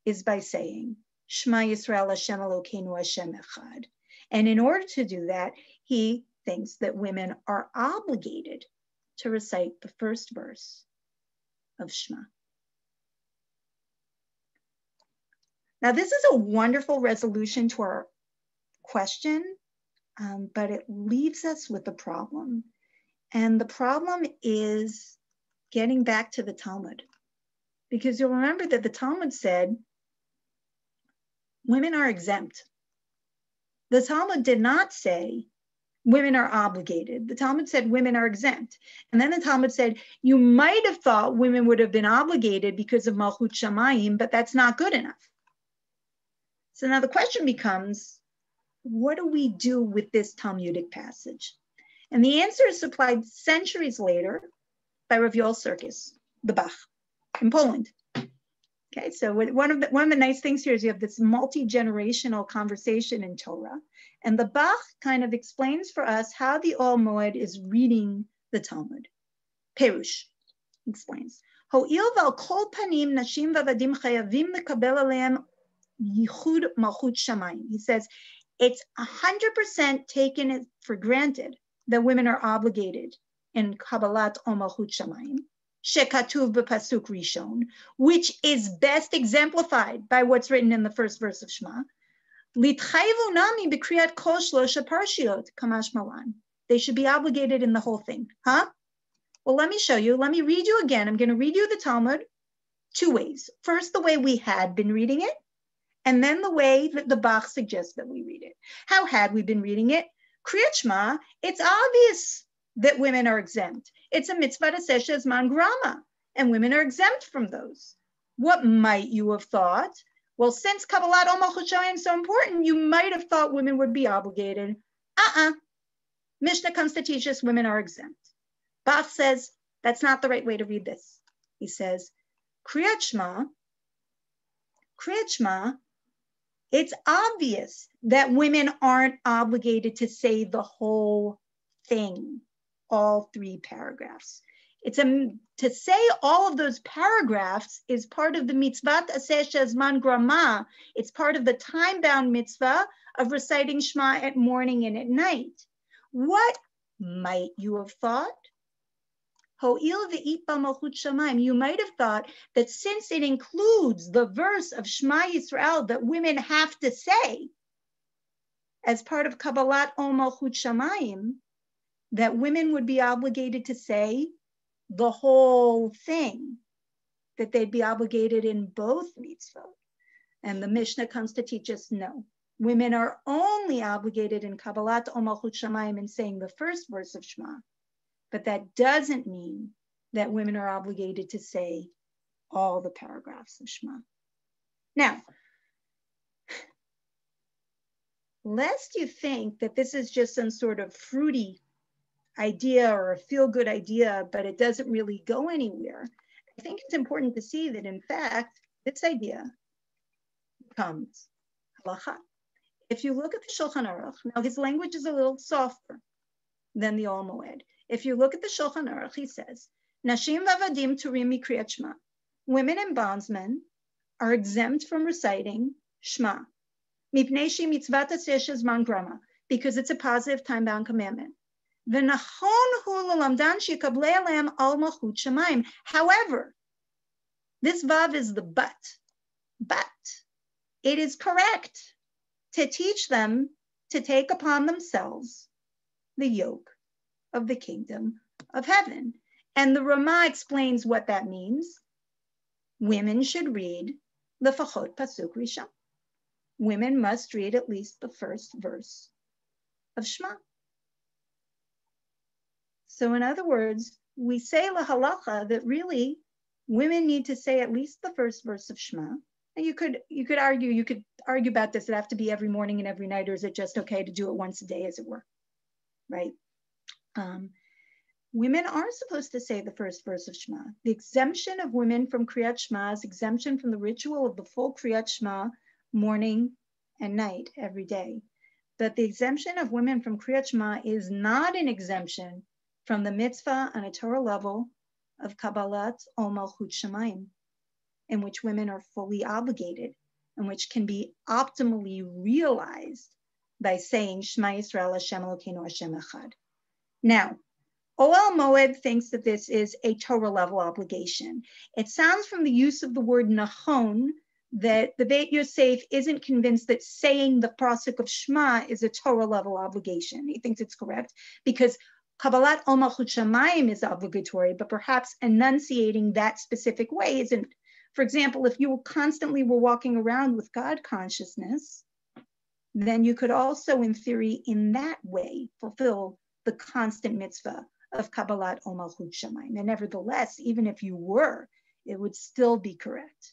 is by saying, Shema Yisrael Hashem Elokeinu Hashem Echad. And in order to do that, he thinks that women are obligated to recite the first verse of Shema. Now, this is a wonderful resolution to our question, but it leaves us with a problem. And the problem is getting back to the Talmud. Because you'll remember that the Talmud said, women are exempt. The Talmud did not say, women are obligated. The Talmud said women are exempt. And then the Talmud said, you might have thought women would have been obligated because of Malchut Shamayim, but that's not good enough. So now the question becomes, what do we do with this Talmudic passage? And the answer is supplied centuries later by Rav Yoel Sirkis, the Bach, in Poland. Okay, so one of the nice things here is you have this multi-generational conversation in Torah, and the Bach kind of explains for us how the Ol Moed is reading the Talmud. Perush explains, Ho'il v'al kol panim nashim v'avadim chayavim lekabel aleim yichud malchut shamayim. He says, it's 100% taken for granted that women are obligated in Kabbalat o malchut shamayim. Shekatuv b'pasuk rishon, which is best exemplified by what's written in the first verse of Shema. Litchayvu nami b'kriyat kol shlosha parshiot kamash malan. They should be obligated in the whole thing, huh? Well, let me show you. Let me read you again. I'm going to read you the Talmud two ways. First, the way we had been reading it, and then the way that the Bach suggests that we read it. How had we been reading it? Kriat Shema, it's obvious that women are exempt. It's a mitzvah to sesha zman grama, and women are exempt from those. What might you have thought? Well, since Kabbalat o Malchut Shamayim is so important, you might have thought women would be obligated. Mishnah comes to teach us women are exempt. Bach says that's not the right way to read this. He says, Kriat Shema, it's obvious that women aren't obligated to say the whole thing, all three paragraphs. To say all of those paragraphs is part of the mitzvah aseh shezman grama. It's part of the time-bound mitzvah of reciting Shema at morning and at night. What might you have thought? Ho'il ve'it b'malchut shamayim. You might have thought that since it includes the verse of Shema Yisrael that women have to say as part of Kabbalat o Malchut Shamayim, that women would be obligated to say the whole thing, that they'd be obligated in both mitzvot. And the Mishnah comes to teach us, no. Women are only obligated in Kabbalat o Malchut Shamayim in saying the first verse of Shema. But that doesn't mean that women are obligated to say all the paragraphs of Shema. Now, lest you think that this is just some sort of fruity idea or a feel-good idea, but it doesn't really go anywhere, I think it's important to see that, in fact, this idea becomes halacha. If you look at the Shulchan Aruch, now his language is a little softer than the Ol Moed. If you look at the Shulchan Aruch, he says, Nashim v'avadim turim mikriyat Shema. Women and bondsmen are exempt from reciting Shema. Mipnei shi mitzvat aseh shezman grama, because it's a positive time-bound commandment. V'nachon hu l'lamdan shekablei aleim al malchut shamayim. However, this vav is the but. But it is correct to teach them to take upon themselves the yoke of the kingdom of heaven. And the Ramah explains what that means. Women should read the Fachot Pasuk Rishon. Women must read at least the first verse of Shema. So in other words, we say la halacha that really women need to say at least the first verse of Shema. And you could argue about this. It have to be every morning and every night, or is it just okay to do it once a day, as it were, right? women are supposed to say the first verse of Shema. The exemption of women from Kriat Shema is exemption from the ritual of the full Kriat Shema morning and night every day. But the exemption of women from Kriat Shema is not an exemption from the mitzvah on a Torah level of Kabbalat Ol Malchut Shamayim, in which women are fully obligated and which can be optimally realized by saying Shema Yisrael Hashem Elokeinu Hashem Echad. Now, Oel Moed thinks that this is a Torah level obligation. It sounds from the use of the word Nachon that the Beit Yosef isn't convinced that saying the pasuk of Shema is a Torah level obligation. He thinks it's correct because Kabbalat Ol Malchut Shamayim is obligatory, but perhaps enunciating that specific way isn't. For example, if you constantly were walking around with God consciousness, then you could also, in theory, in that way, fulfill the constant mitzvah of Kabbalat Ol Malchut Shamayim. And nevertheless, even if you were, it would still be correct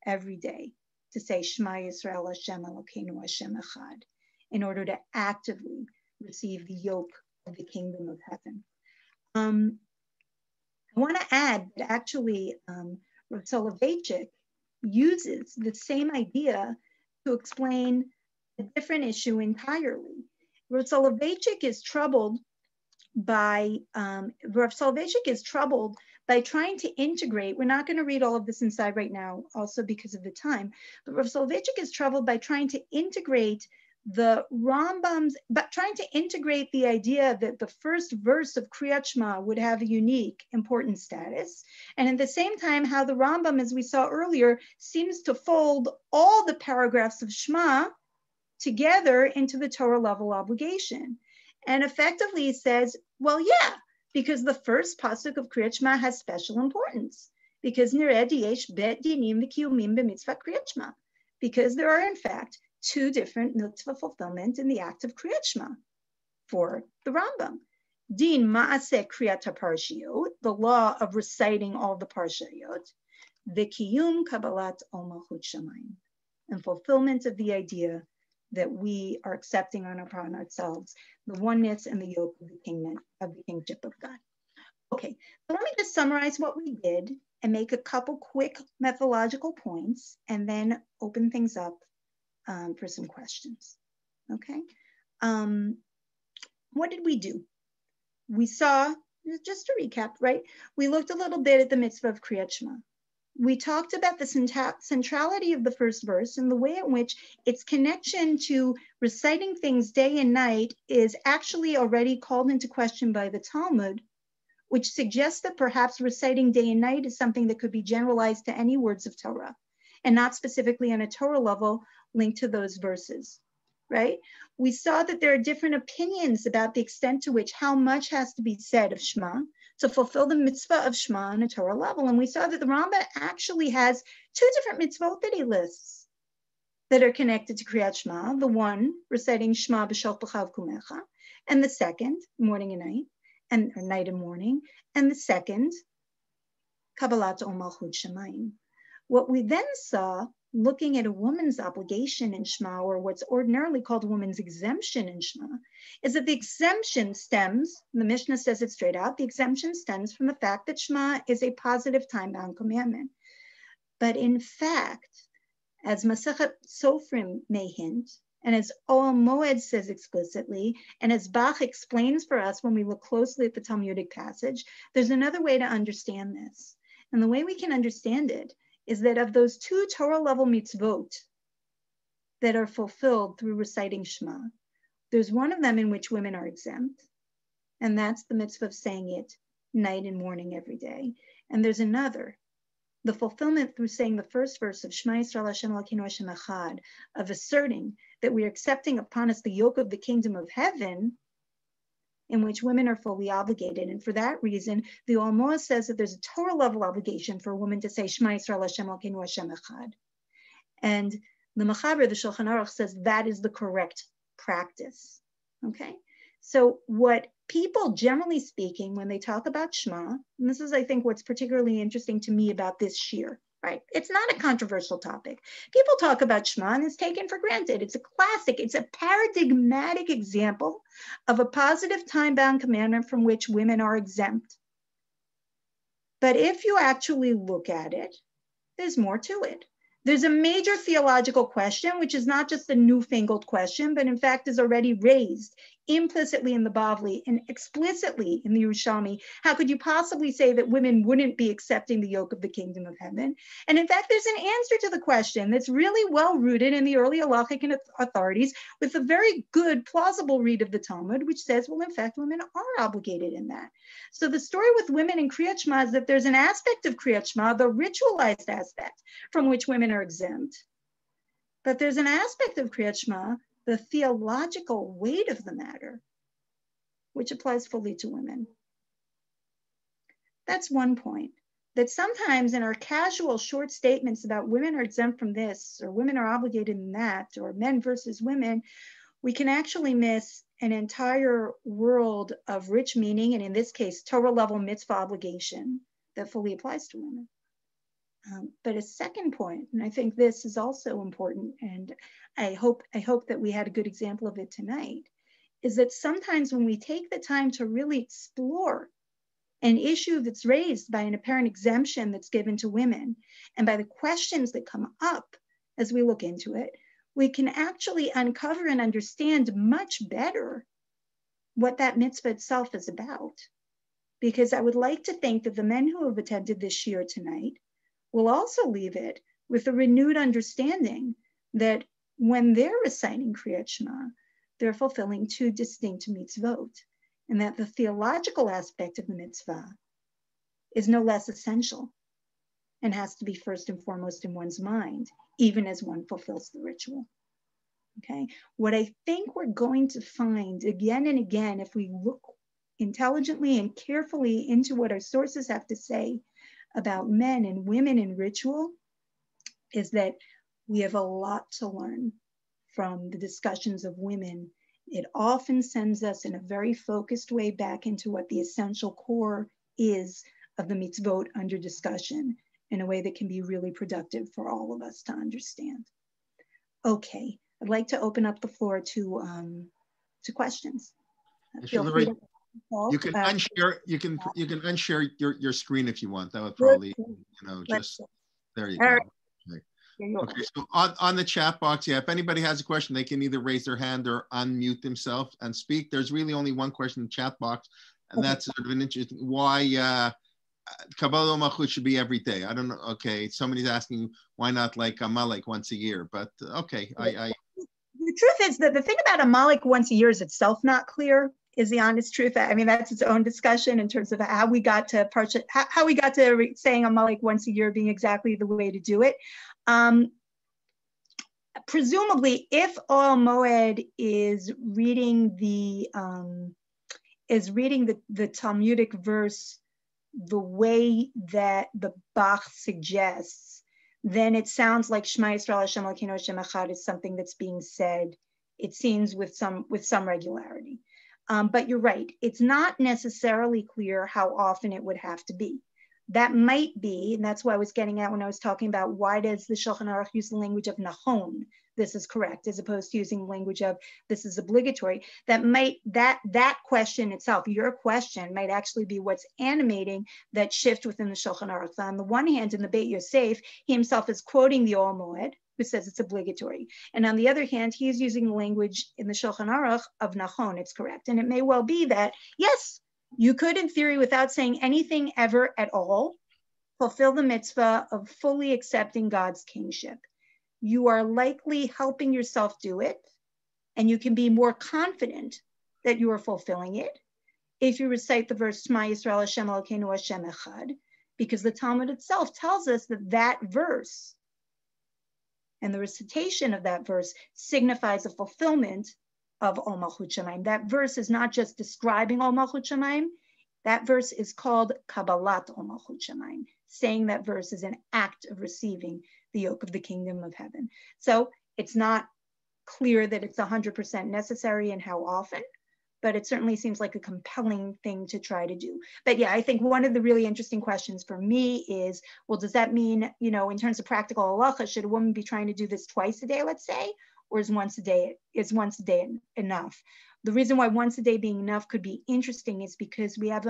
every day to say Shema Yisrael Hashem Elokeinu Hashem Echad in order to actively receive the yoke of the kingdom of heaven. I want to add that actually Rav Soloveitchik uses the same idea to explain a different issue entirely. Rav Soloveitchik is troubled by trying to integrate. We're not going to read all of this inside right now, also because of the time, but Rav Soloveitchik is troubled by trying to integrate the Rambam's, but trying to integrate the idea that the first verse of Kriat Shema would have a unique, important status. And at the same time, how the Rambam, as we saw earlier, seems to fold all the paragraphs of Shema together into the Torah level obligation. And effectively he says, well, yeah, because the first pasuk of Kriat Shema has special importance, because nired yesh bet dinim v'kiyumim b'mitzvah Kriat Shema, because there are in fact two different mitzvah fulfillment in the act of Kriat Shema for the Rambam. Din ma'aseh kriyat haparshiyot, the law of reciting all the parshiyot, v'kiyum kabbalat ol malchut shamayim, and fulfillment of the idea that we are accepting upon ourselves the oneness and the yoke of the kingship of God. Okay, so let me just summarize what we did and make a couple quick methodological points and then open things up for some questions, okay? What did we do? We saw, just to recap, right? We looked a little bit at the mitzvah of Kriyat Shema. We talked about the centrality of the first verse and the way in which its connection to reciting things day and night is actually already called into question by the Talmud, which suggests that perhaps reciting day and night is something that could be generalized to any words of Torah and not specifically on a Torah level linked to those verses, right? We saw that there are different opinions about the extent to which how much has to be said of Shema to fulfill the mitzvah of Shema on a Torah level. And we saw that the Rambam actually has two different mitzvot that he lists that are connected to Kriyat Shema. The one, reciting Shema b'shal b'chav kumecha, and the second, morning and night, or night and morning, and the second, Kabbalat Ol Malchut Shamayim. What we then saw, looking at a woman's obligation in Shema, or what's ordinarily called a woman's exemption in Shema, is that the exemption stems, the Mishnah says it straight out, the exemption stems from the fact that Shema is a positive time-bound commandment. But in fact, as Masechet Sofrim may hint, and as Oel Moed says explicitly, and as Bach explains for us when we look closely at the Talmudic passage, there's another way to understand this. And the way we can understand it is that of those two Torah level mitzvot that are fulfilled through reciting Shema, there's one of them in which women are exempt, and that's the mitzvah of saying it night and morning every day. And there's another, the fulfillment through saying the first verse of Shema Yisrael Hashem Elokeinu Hashem Echad, of asserting that we are accepting upon us the yoke of the kingdom of heaven, in which women are fully obligated. And for that reason, the Almoa says that there's a Torah level obligation for a woman to say Shema Yisrael Hashem Elokeinu Hashem Echad. And the Mechaber, the Shulchan Aruch, says that is the correct practice, okay? So what people, generally speaking, when they talk about Shema, and this is, I think, what's particularly interesting to me about this shir, right? It's not a controversial topic. People talk about Shema and it's taken for granted. It's a classic, it's a paradigmatic example of a positive time-bound commandment from which women are exempt. But if you actually look at it, there's more to it. There's a major theological question, which is not just a newfangled question, but in fact is already raised implicitly in the Bavli and explicitly in the Yerushalmi. How could you possibly say that women wouldn't be accepting the yoke of the kingdom of heaven? And in fact, there's an answer to the question that's really well rooted in the early halachic authorities with a very good, plausible read of the Talmud, which says, well, in fact, women are obligated in that. So the story with women in Kriat Shema is that there's an aspect of Kriat Shema, the ritualized aspect, from which women are exempt. But there's an aspect of Kriat Shema, the theological weight of the matter, which applies fully to women. That's one point. That sometimes in our casual short statements about women are exempt from this, or women are obligated in that, or men versus women, we can actually miss an entire world of rich meaning, and in this case, Torah level mitzvah obligation that fully applies to women. But a second point, and I think this is also important, and I hope that we had a good example of it tonight, is that sometimes when we take the time to really explore an issue that's raised by an apparent exemption that's given to women, and by the questions that come up as we look into it, we can actually uncover and understand much better what that mitzvah itself is about. Because I would like to think that the men who have attended this shiur tonight will also leave it with a renewed understanding that when they're reciting Kriat Shema, they're fulfilling two distinct mitzvot, and that the theological aspect of the mitzvah is no less essential and has to be first and foremost in one's mind, even as one fulfills the ritual. Okay, what I think we're going to find again and again, if we look intelligently and carefully into what our sources have to say about men and women in ritual, is that we have a lot to learn from the discussions of women. It often sends us in a very focused way back into what the essential core is of the mitzvot under discussion in a way that can be really productive for all of us to understand. Okay, I'd like to open up the floor to questions. Feel free to
you can unshare. You can unshare your screen if you want. That would probably, just there you go.
Right.
Okay, so on the chat box, if anybody has a question, they can either raise their hand or unmute themselves and speak. There's really only one question in the chat box, and that's sort of an interesting, why Kabbalah Malchut should be every day. I don't know. Okay, somebody's asking why not like Amalek once a year, but okay.
The truth is that the thing about Amalek once a year is itself not clear, is the honest truth. I mean, that's its own discussion in terms of how we got to how we got to saying Amalek once a year being exactly the way to do it. Presumably, if Oel Moed is reading the Talmudic verse the way that the Bach suggests, then it sounds like Shema Yisrael Hashem Elokeinu Hashem Echad is something that's being said, it seems, with some regularity. But you're right, it's not necessarily clear how often it would have to be. That might be, and that's what I was getting at when I was talking about why does the Shulchan Aruch use the language of Nahon, this is correct, as opposed to using the language of this is obligatory. That question itself, your question, might actually be what's animating that shift within the Shulchan Aruch. So on the one hand, in the Beit Yosef, he himself is quoting the Oel Moed, who says it's obligatory. And on the other hand, he is using the language in the Shulchan Aruch of Nahon, it's correct. And it may well be that, yes, you could, in theory, without saying anything ever at all, fulfill the mitzvah of fully accepting God's kingship. You are likely helping yourself do it, and you can be more confident that you are fulfilling it if you recite the verse, Shema Yisrael Hashem Elokeinu Hashem Echad, because the Talmud itself tells us that that verse and the recitation of that verse signifies a fulfillment of Ol Malchut Shamayim. That verse is not just describing Ol Malchut Shamayim. That verse is called Kabbalat Ol Malchut Shamayim. Saying that verse is an act of receiving the yoke of the kingdom of heaven. So it's not clear that it's 100% necessary and how often, but it certainly seems like a compelling thing to try to do. But yeah, I think one of the really interesting questions for me is, well, does that mean, you know, in terms of practical halacha, should a woman be trying to do this twice a day, let's say, or is once a day enough? The reason why once a day being enough could be interesting is because we have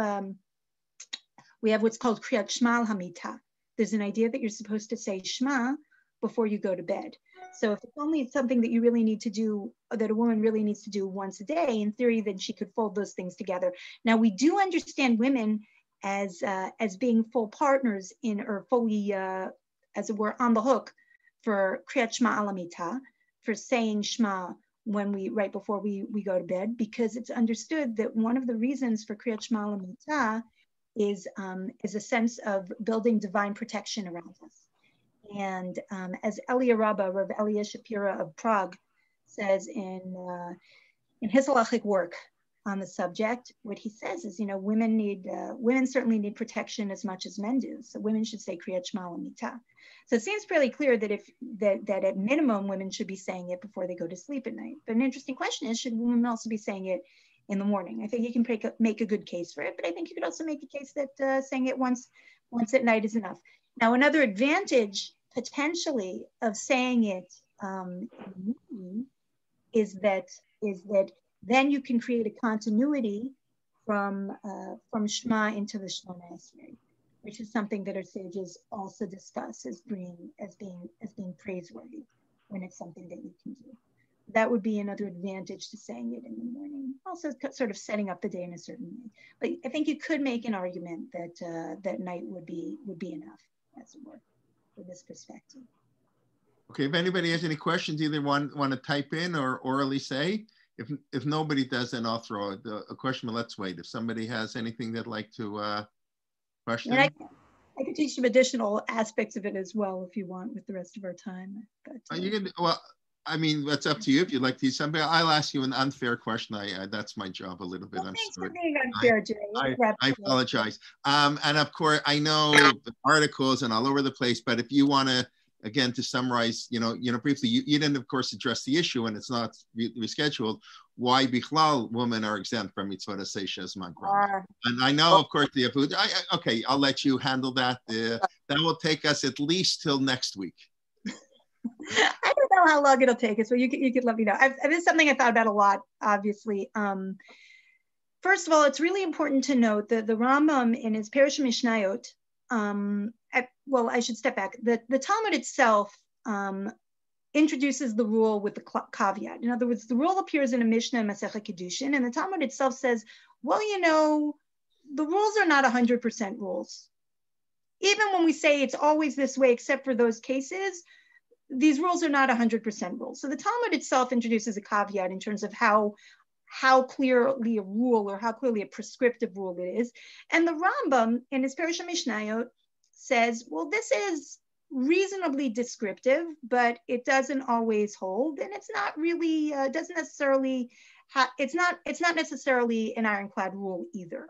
what's called Kriat Shema al-Hamita. There's an idea that you're supposed to say Shema before you go to bed. So if it's only something that you really need to do, that a woman really needs to do once a day, in theory, then she could fold those things together. Now, we do understand women as being full partners in, or fully, as it were, on the hook for Kriat Shema al-Hamita, for saying Shema right before we go to bed, because it's understood that one of the reasons for Kriat Shema al-Hamita is a sense of building divine protection around us. And as Rav Elia Shapira of Prague says in his halachic work on the subject, what he says is, you know, women certainly need protection as much as men do. So women should say Kriat Shema al-Hamita. So it seems fairly clear that that at minimum women should be saying it before they go to sleep at night. But an interesting question is, should women also be saying it in the morning? I think you can make a good case for it, but I think you could also make a case that saying it once at night is enough. Now, another advantage potentially of saying it is that then you can create a continuity from Shema into the Shemona Esrei, which is something that our sages also discuss as being praiseworthy when it's something that you can do. That would be another advantage to saying it in the morning. Also, sort of setting up the day in a certain way. But I think you could make an argument that night would be enough, as it were, for this perspective.
Okay, if anybody has any questions, either want to type in or orally say. If nobody does, then I'll throw a question, but let's wait. If somebody has anything they'd like to question.
And I could teach some additional aspects of it as well if you want with the rest of our time. But,
you can, well, I mean, that's up to you if you'd like to teach something. I'll ask you an unfair question. That's my job a little bit.
Well,
I'm
thanks
sorry.
for being unfair, Jay.
I apologize. And of course, I know the articles and all over the place, but if you want to, again, to summarize, briefly, you didn't, of course, address the issue, and it's not rescheduled, why Bichlal women are exempt from Mitzvah Seishes Magrama. And I know, of course, the Abud. Okay, I'll let you handle that. That will take us at least till next week.
I don't know how long it'll take us, but you could let me know. This is something I thought about a lot, obviously. First of all, it's really important to note that the Rambam in his Perush Mishnayot, well, I should step back. The Talmud itself introduces the rule with the caveat. In other words, the rule appears in a Mishnah in Masechet Kedushin, and the Talmud itself says, well, the rules are not 100% rules. Even when we say it's always this way, except for those cases, these rules are not 100% rules. So the Talmud itself introduces a caveat in terms of how clearly a rule or how clearly a prescriptive rule it is. And the Rambam in his Perush Mishnayot says, well, this is reasonably descriptive, but it doesn't always hold, and it's not really doesn't necessarily it's not necessarily an ironclad rule either.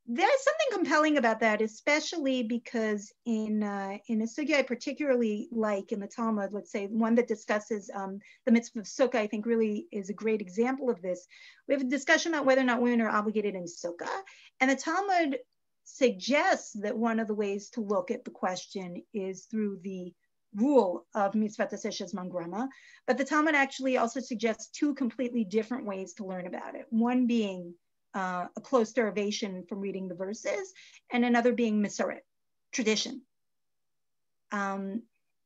There's something compelling about that, especially because in a sugya I particularly like in the Talmud, let's say one that discusses the mitzvah of sukkah, I think really is a great example of this. We have a discussion about whether or not women are obligated in sukkah, and the Talmud suggests that one of the ways to look at the question is through the rule of mitzvah taseshes mangrama, but the Talmud actually also suggests two completely different ways to learn about it. One being a close derivation from reading the verses, and another being Masoret, tradition. And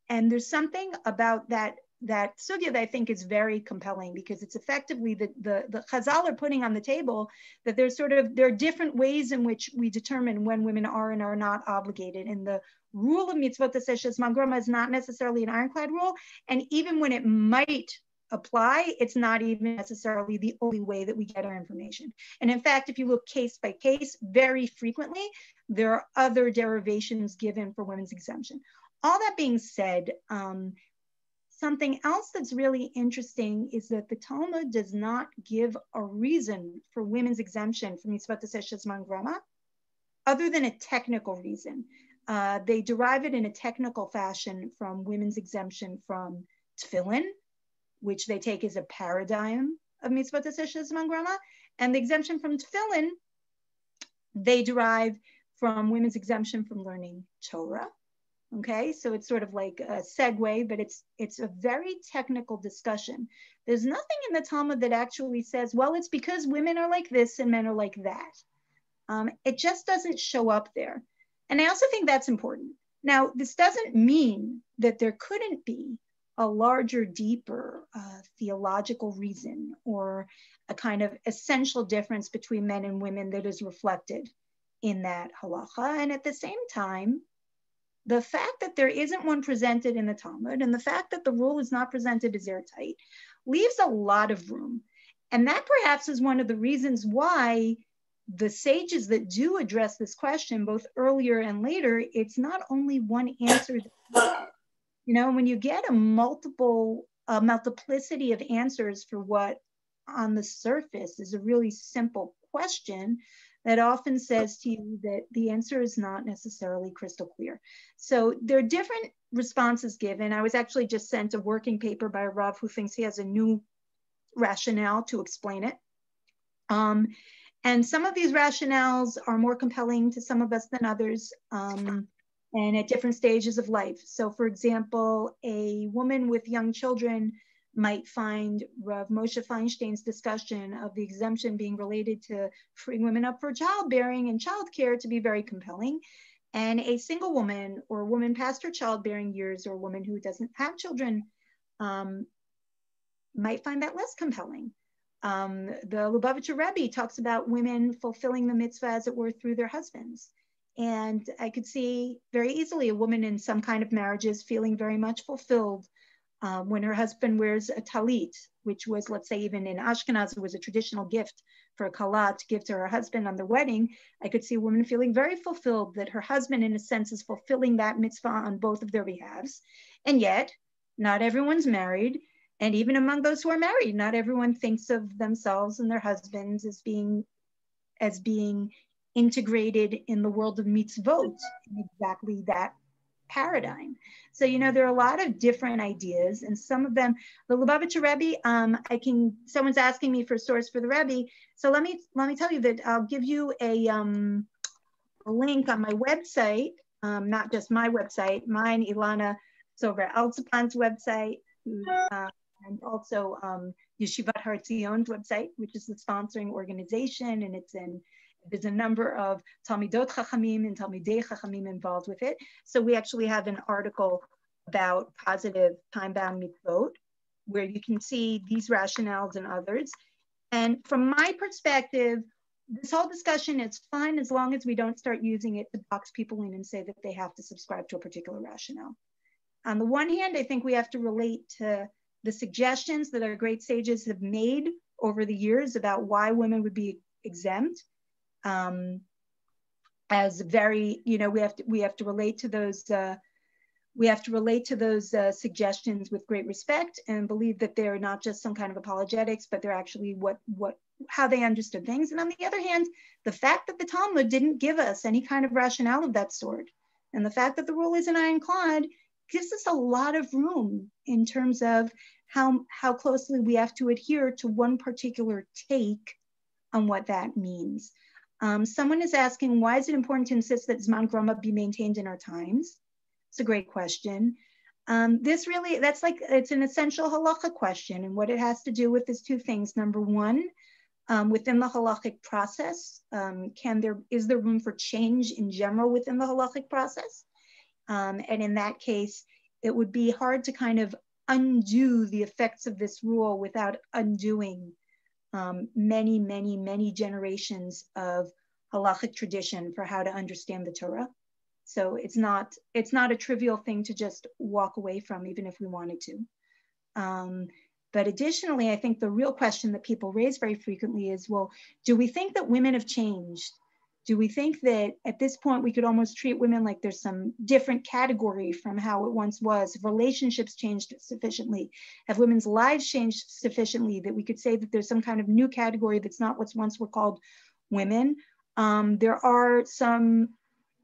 there's something about that sugya that I think is very compelling, because it's effectively the Chazal are putting on the table that there are different ways in which we determine when women are and are not obligated. And the rule of mitzvot taseshes mangrama is not necessarily an ironclad rule, and even when it might apply, it's not even necessarily the only way that we get our information. And in fact, if you look case by case, very frequently, there are other derivations given for women's exemption. All that being said, something else that's really interesting is that the Talmud does not give a reason for women's exemption from mitzvot taseshes mangrama, other than a technical reason. They derive it in a technical fashion from women's exemption from tefillin, which they take as a paradigm of mitzvot shel zman grama, and the exemption from tefillin, they derive from women's exemption from learning Torah. Okay, so it's sort of like a segue, but it's a very technical discussion. There's nothing in the Talmud that actually says, well, it's because women are like this and men are like that. It just doesn't show up there. And I also think that's important. Now, this doesn't mean that there couldn't be a larger, deeper theological reason or a kind of essential difference between men and women that is reflected in that halacha. And at the same time, the fact that there isn't one presented in the Talmud and the fact that the rule is not presented as airtight leaves a lot of room. And that perhaps is one of the reasons why the sages that do address this question, both earlier and later, it's not only one answer. You know, when you get a multiplicity of answers for what on the surface is a really simple question, that often says to you that the answer is not necessarily crystal clear. So there are different responses given. I was actually just sent a working paper by a Rav who thinks he has a new rationale to explain it. And some of these rationales are more compelling to some of us than others, and at different stages of life. So for example, a woman with young children might find Rav Moshe Feinstein's discussion of the exemption being related to freeing women up for childbearing and childcare to be very compelling. And a single woman or a woman past her childbearing years or a woman who doesn't have children might find that less compelling. The Lubavitcher Rebbe talks about women fulfilling the mitzvah, as it were, through their husbands. And I could see very easily a woman in some kind of marriages feeling very much fulfilled when her husband wears a talit, which was, let's say, even in Ashkenaz, it was a traditional gift for a kala to give to her husband on their wedding. I could see a woman feeling very fulfilled that her husband, in a sense, is fulfilling that mitzvah on both of their behalves. And yet, not everyone's married. And even among those who are married, not everyone thinks of themselves and their husbands as being integrated in the world of mitzvot, in exactly that paradigm. So, you know, there are a lot of different ideas, and some of them, the Lubavitcher Rebbe, someone's asking me for a source for the Rebbe. So let me tell you that I'll give you a link on my website, not just my website, mine, Ilana Sober Alzapan's website, and also Yeshivat Har Tzion's website, which is the sponsoring organization, and there's a number of Talmidot Chachamim and Talmidei Chachamim involved with it. So we actually have an article about positive time-bound mitzvot, where you can see these rationales and others. And from my perspective, this whole discussion is fine as long as we don't start using it to box people in and say that they have to subscribe to a particular rationale. On the one hand, I think we have to relate to the suggestions that our great sages have made over the years about why women would be exempt. As very, you know, we have to relate to those suggestions with great respect and believe that they're not just some kind of apologetics, but they're actually how they understood things. And on the other hand, the fact that the Talmud didn't give us any kind of rationale of that sort, and the fact that the rule isn't ironclad, gives us a lot of room in terms of how closely we have to adhere to one particular take on what that means. Someone is asking, why is it important to insist that Zman Grama be maintained in our times? It's a great question. It's an essential halacha question, and what it has to do with is two things. Number one, within the halachic process, is there room for change in general within the halachic process? And in that case, it would be hard to kind of undo the effects of this rule without undoing many, many, many generations of halachic tradition for how to understand the Torah. So it's not a trivial thing to just walk away from, even if we wanted to. But additionally, I think the real question that people raise very frequently is, well, do we think that women have changed? Do we think that at this point we could almost treat women like there's some different category from how it once was? Have relationships changed sufficiently? Have women's lives changed sufficiently that we could say that there's some kind of new category that's not what once were called women? There are some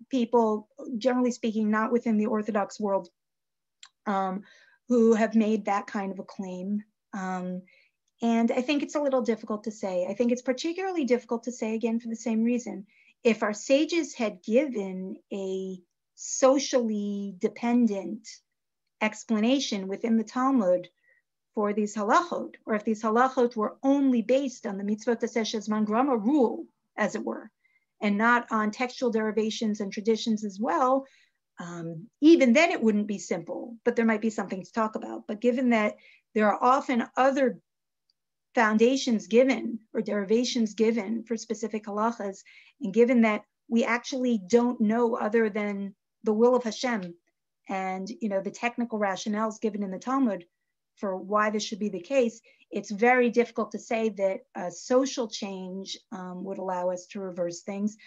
people, generally speaking, not within the Orthodox world, who have made that kind of a claim. And I think it's a little difficult to say. I think it's particularly difficult to say, again, for the same reason. If our sages had given a socially dependent explanation within the Talmud for these halachot, or if these halachot were only based on the mitzvot aseh zman grama rule, as it were, and not on textual derivations and traditions as well, even then it wouldn't be simple, but there might be something to talk about. But given that there are often other foundations given or derivations given for specific halachas, and given that we actually don't know other than the will of Hashem and the technical rationales given in the Talmud for why this should be the case, it's very difficult to say that a social change would allow us to reverse things,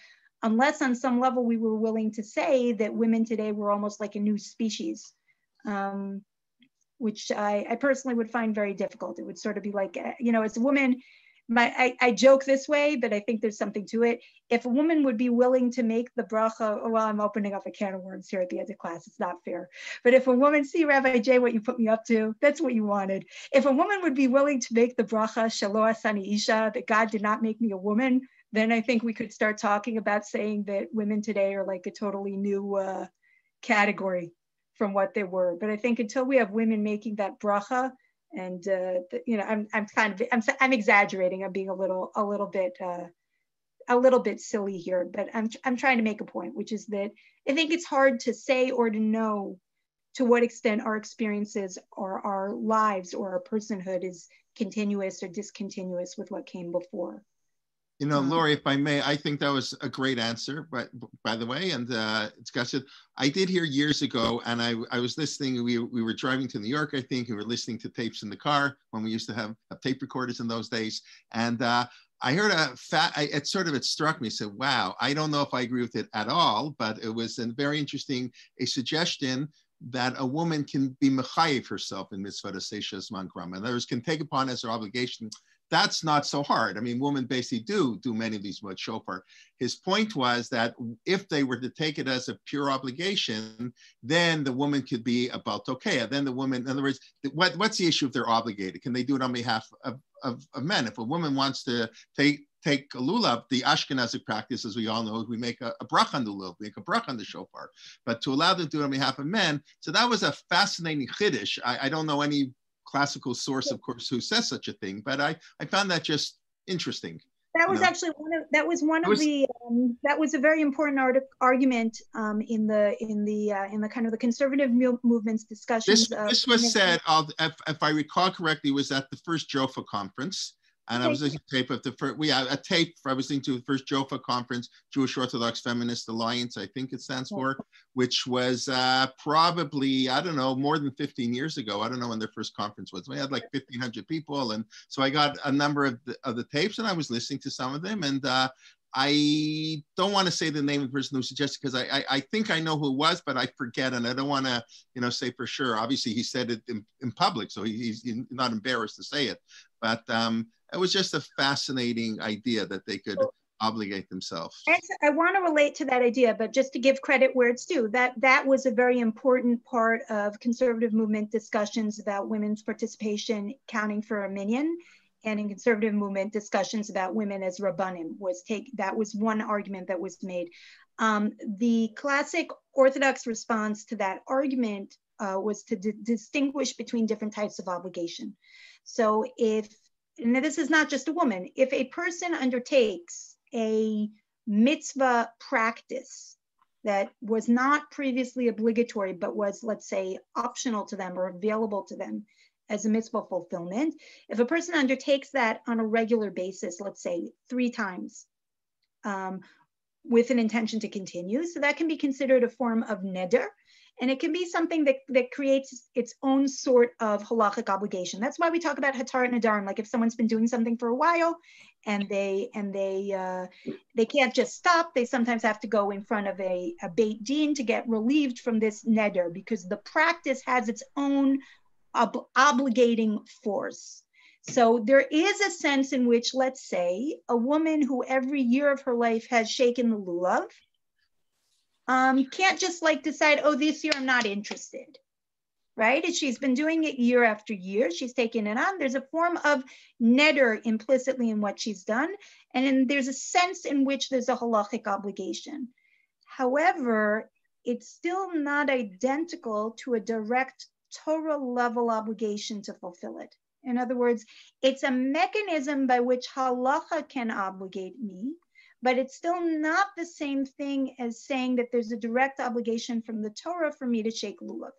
unless on some level we were willing to say that women today were almost like a new species, which I personally would find very difficult. It would sort of be like, as a woman, I joke this way, but I think there's something to it. If a woman would be willing to make the bracha, well, I'm opening up a can of worms here at the end of class, it's not fair. But if a woman, see Rabbi Jay, what you put me up to, that's what you wanted. If a woman would be willing to make the bracha, shelo asani isha, that God did not make me a woman, then I think we could start talking about saying that women today are like a totally new category from what they were. But I think until we have women making that bracha, and I'm exaggerating. I'm being a little bit silly here, but I'm trying to make a point, which is that I think it's hard to say or to know to what extent our experiences or our lives or our personhood is continuous or discontinuous with what came before.
Laurie, if I may, I think that was a great answer, but by the way, and discussion. I did hear years ago, and I was listening, we were driving to New York, I think, we were listening to tapes in the car when we used to have tape recorders in those days. And I heard it struck me, said, wow, I don't know if I agree with it at all, but it was a suggestion that a woman can be mechayev herself in mitzvah aseh zman grama. In other words, can take upon as her obligation. That's not so hard. I mean, women basically do many of these with shofar. His point was that if they were to take it as a pure obligation, then the woman could be about tokeya. Then the woman, in other words, what's the issue if they're obligated? Can they do it on behalf of men? If a woman wants to take a lulav, the Ashkenazic practice, as we all know, we make a bracha on the lulav, make a bracha on the shofar. But to allow them to do it on behalf of men, so that was a fascinating chiddush. I don't know any classical source, of course, who says such a thing, but I found that just interesting.
That was actually that was a very important argument in the kind of the conservative movement's discussions.
This was said, if I recall correctly, was at the first JOFA conference. And I was listening to tape of I was listening to the first JOFA conference, Jewish Orthodox Feminist Alliance, I think it stands for, which was probably, I don't know, more than 15 years ago. I don't know when their first conference was. We had like 1,500 people. And so I got a number of the tapes and I was listening to some of them. And I don't want to say the name of the person who suggested, because I think I know who it was, but I forget. And I don't want to, say for sure. Obviously, he said it in public, so he's not embarrassed to say it. But it was just a fascinating idea that they could obligate themselves.
I want to relate to that idea, but just to give credit where it's due, that was a very important part of conservative movement discussions about women's participation counting for a minyan, and in conservative movement discussions about women as rabbanim that was one argument that was made. The classic Orthodox response to that argument was to distinguish between different types of obligation. So and this is not just a woman, if a person undertakes a mitzvah practice that was not previously obligatory, but was, let's say, optional to them or available to them as a mitzvah fulfillment, if a person undertakes that on a regular basis, let's say 3 times, with an intention to continue, so that can be considered a form of neder. And it can be something that creates its own sort of halachic obligation. That's why we talk about hatarat nadarim. Like if someone's been doing something for a while and they can't just stop, they sometimes have to go in front of a beit din to get relieved from this neder, because the practice has its own obligating force. So there is a sense in which, let's say, a woman who every year of her life has shaken the lulav, can't just decide, oh, this year I'm not interested. right? And she's been doing it year after year. She's taken it on. There's a form of neder implicitly in what she's done. And there's a sense in which there's a halachic obligation. However, it's still not identical to a direct Torah level obligation to fulfill it. In other words, it's a mechanism by which halacha can obligate me, but it's still not the same thing as saying that there's a direct obligation from the Torah for me to shake lulav.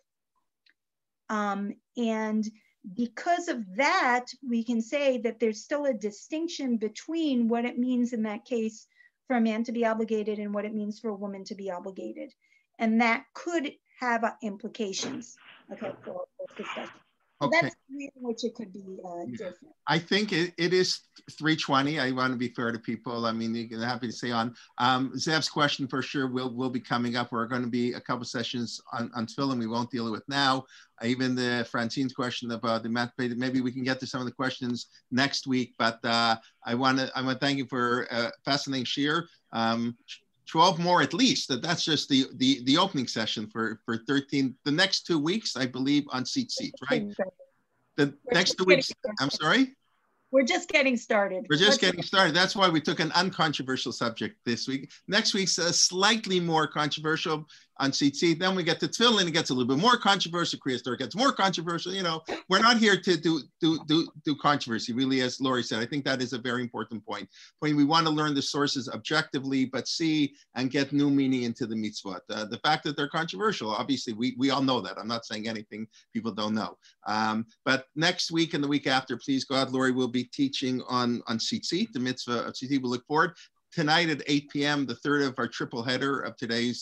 And because of that, we can say that there's still a distinction between what it means in that case for a man to be obligated and what it means for a woman to be obligated. And that could have implications, okay, for this discussion. So
okay.
That's the way in which it could be different.
I think it is 3:20. I want to be fair to people. I mean, you're happy to stay on. Zev's question for sure will be coming up. We're going to be a couple sessions on tefillin. We won't deal with now. Even the Francine's question about the math, maybe we can get to some of the questions next week. But I want to thank you for fascinating shir. 12 more at least. That's just the opening session for 13. The next 2 weeks, I believe, on seat, right? The next 2 weeks, I'm sorry?
We're just getting started.
We're just getting started. That's why we took an uncontroversial subject this week. Next week's slightly more controversial on CC. Then we get to tefillin, it gets a little bit more controversial. Kriat gets more controversial. You know, we're not here to do controversy, really, as Laurie said. I think that is a very important point. We want to learn the sources objectively, but see and get new meaning into the mitzvot. The fact that they're controversial, obviously, we all know that. I'm not saying anything people don't know. But next week and the week after, please God, Laurie will be teaching on Tzitzit, the mitzvah of Tzitzit. We'll look forward. Tonight at 8 p.m., the third of our triple header of today's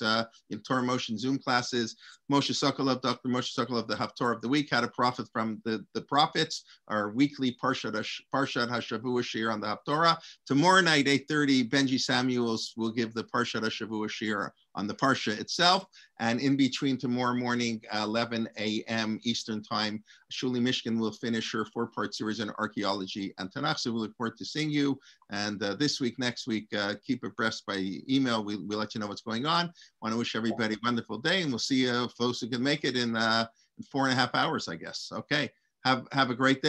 Torah Motion Zoom classes, Moshe Sokolov, Dr. Moshe Sokolov, the Haftorah of the week, how to profit from the prophets, our weekly Parshat HaShavua shir on the Haftorah. Tomorrow night, 8:30, Benji Samuels will give the Parshat HaShavua shir on the Parsha itself. And in between tomorrow morning, 11 a.m. Eastern time, Shuli Mishkin will finish her 4-part series on archaeology and Tanakh. So we look forward to seeing you. And this week, next week, keep abreast by email. We'll let you know what's going on. Want to wish everybody a wonderful day, and we'll see you folks who can make it in 4.5 hours, I guess. Okay, have a great day.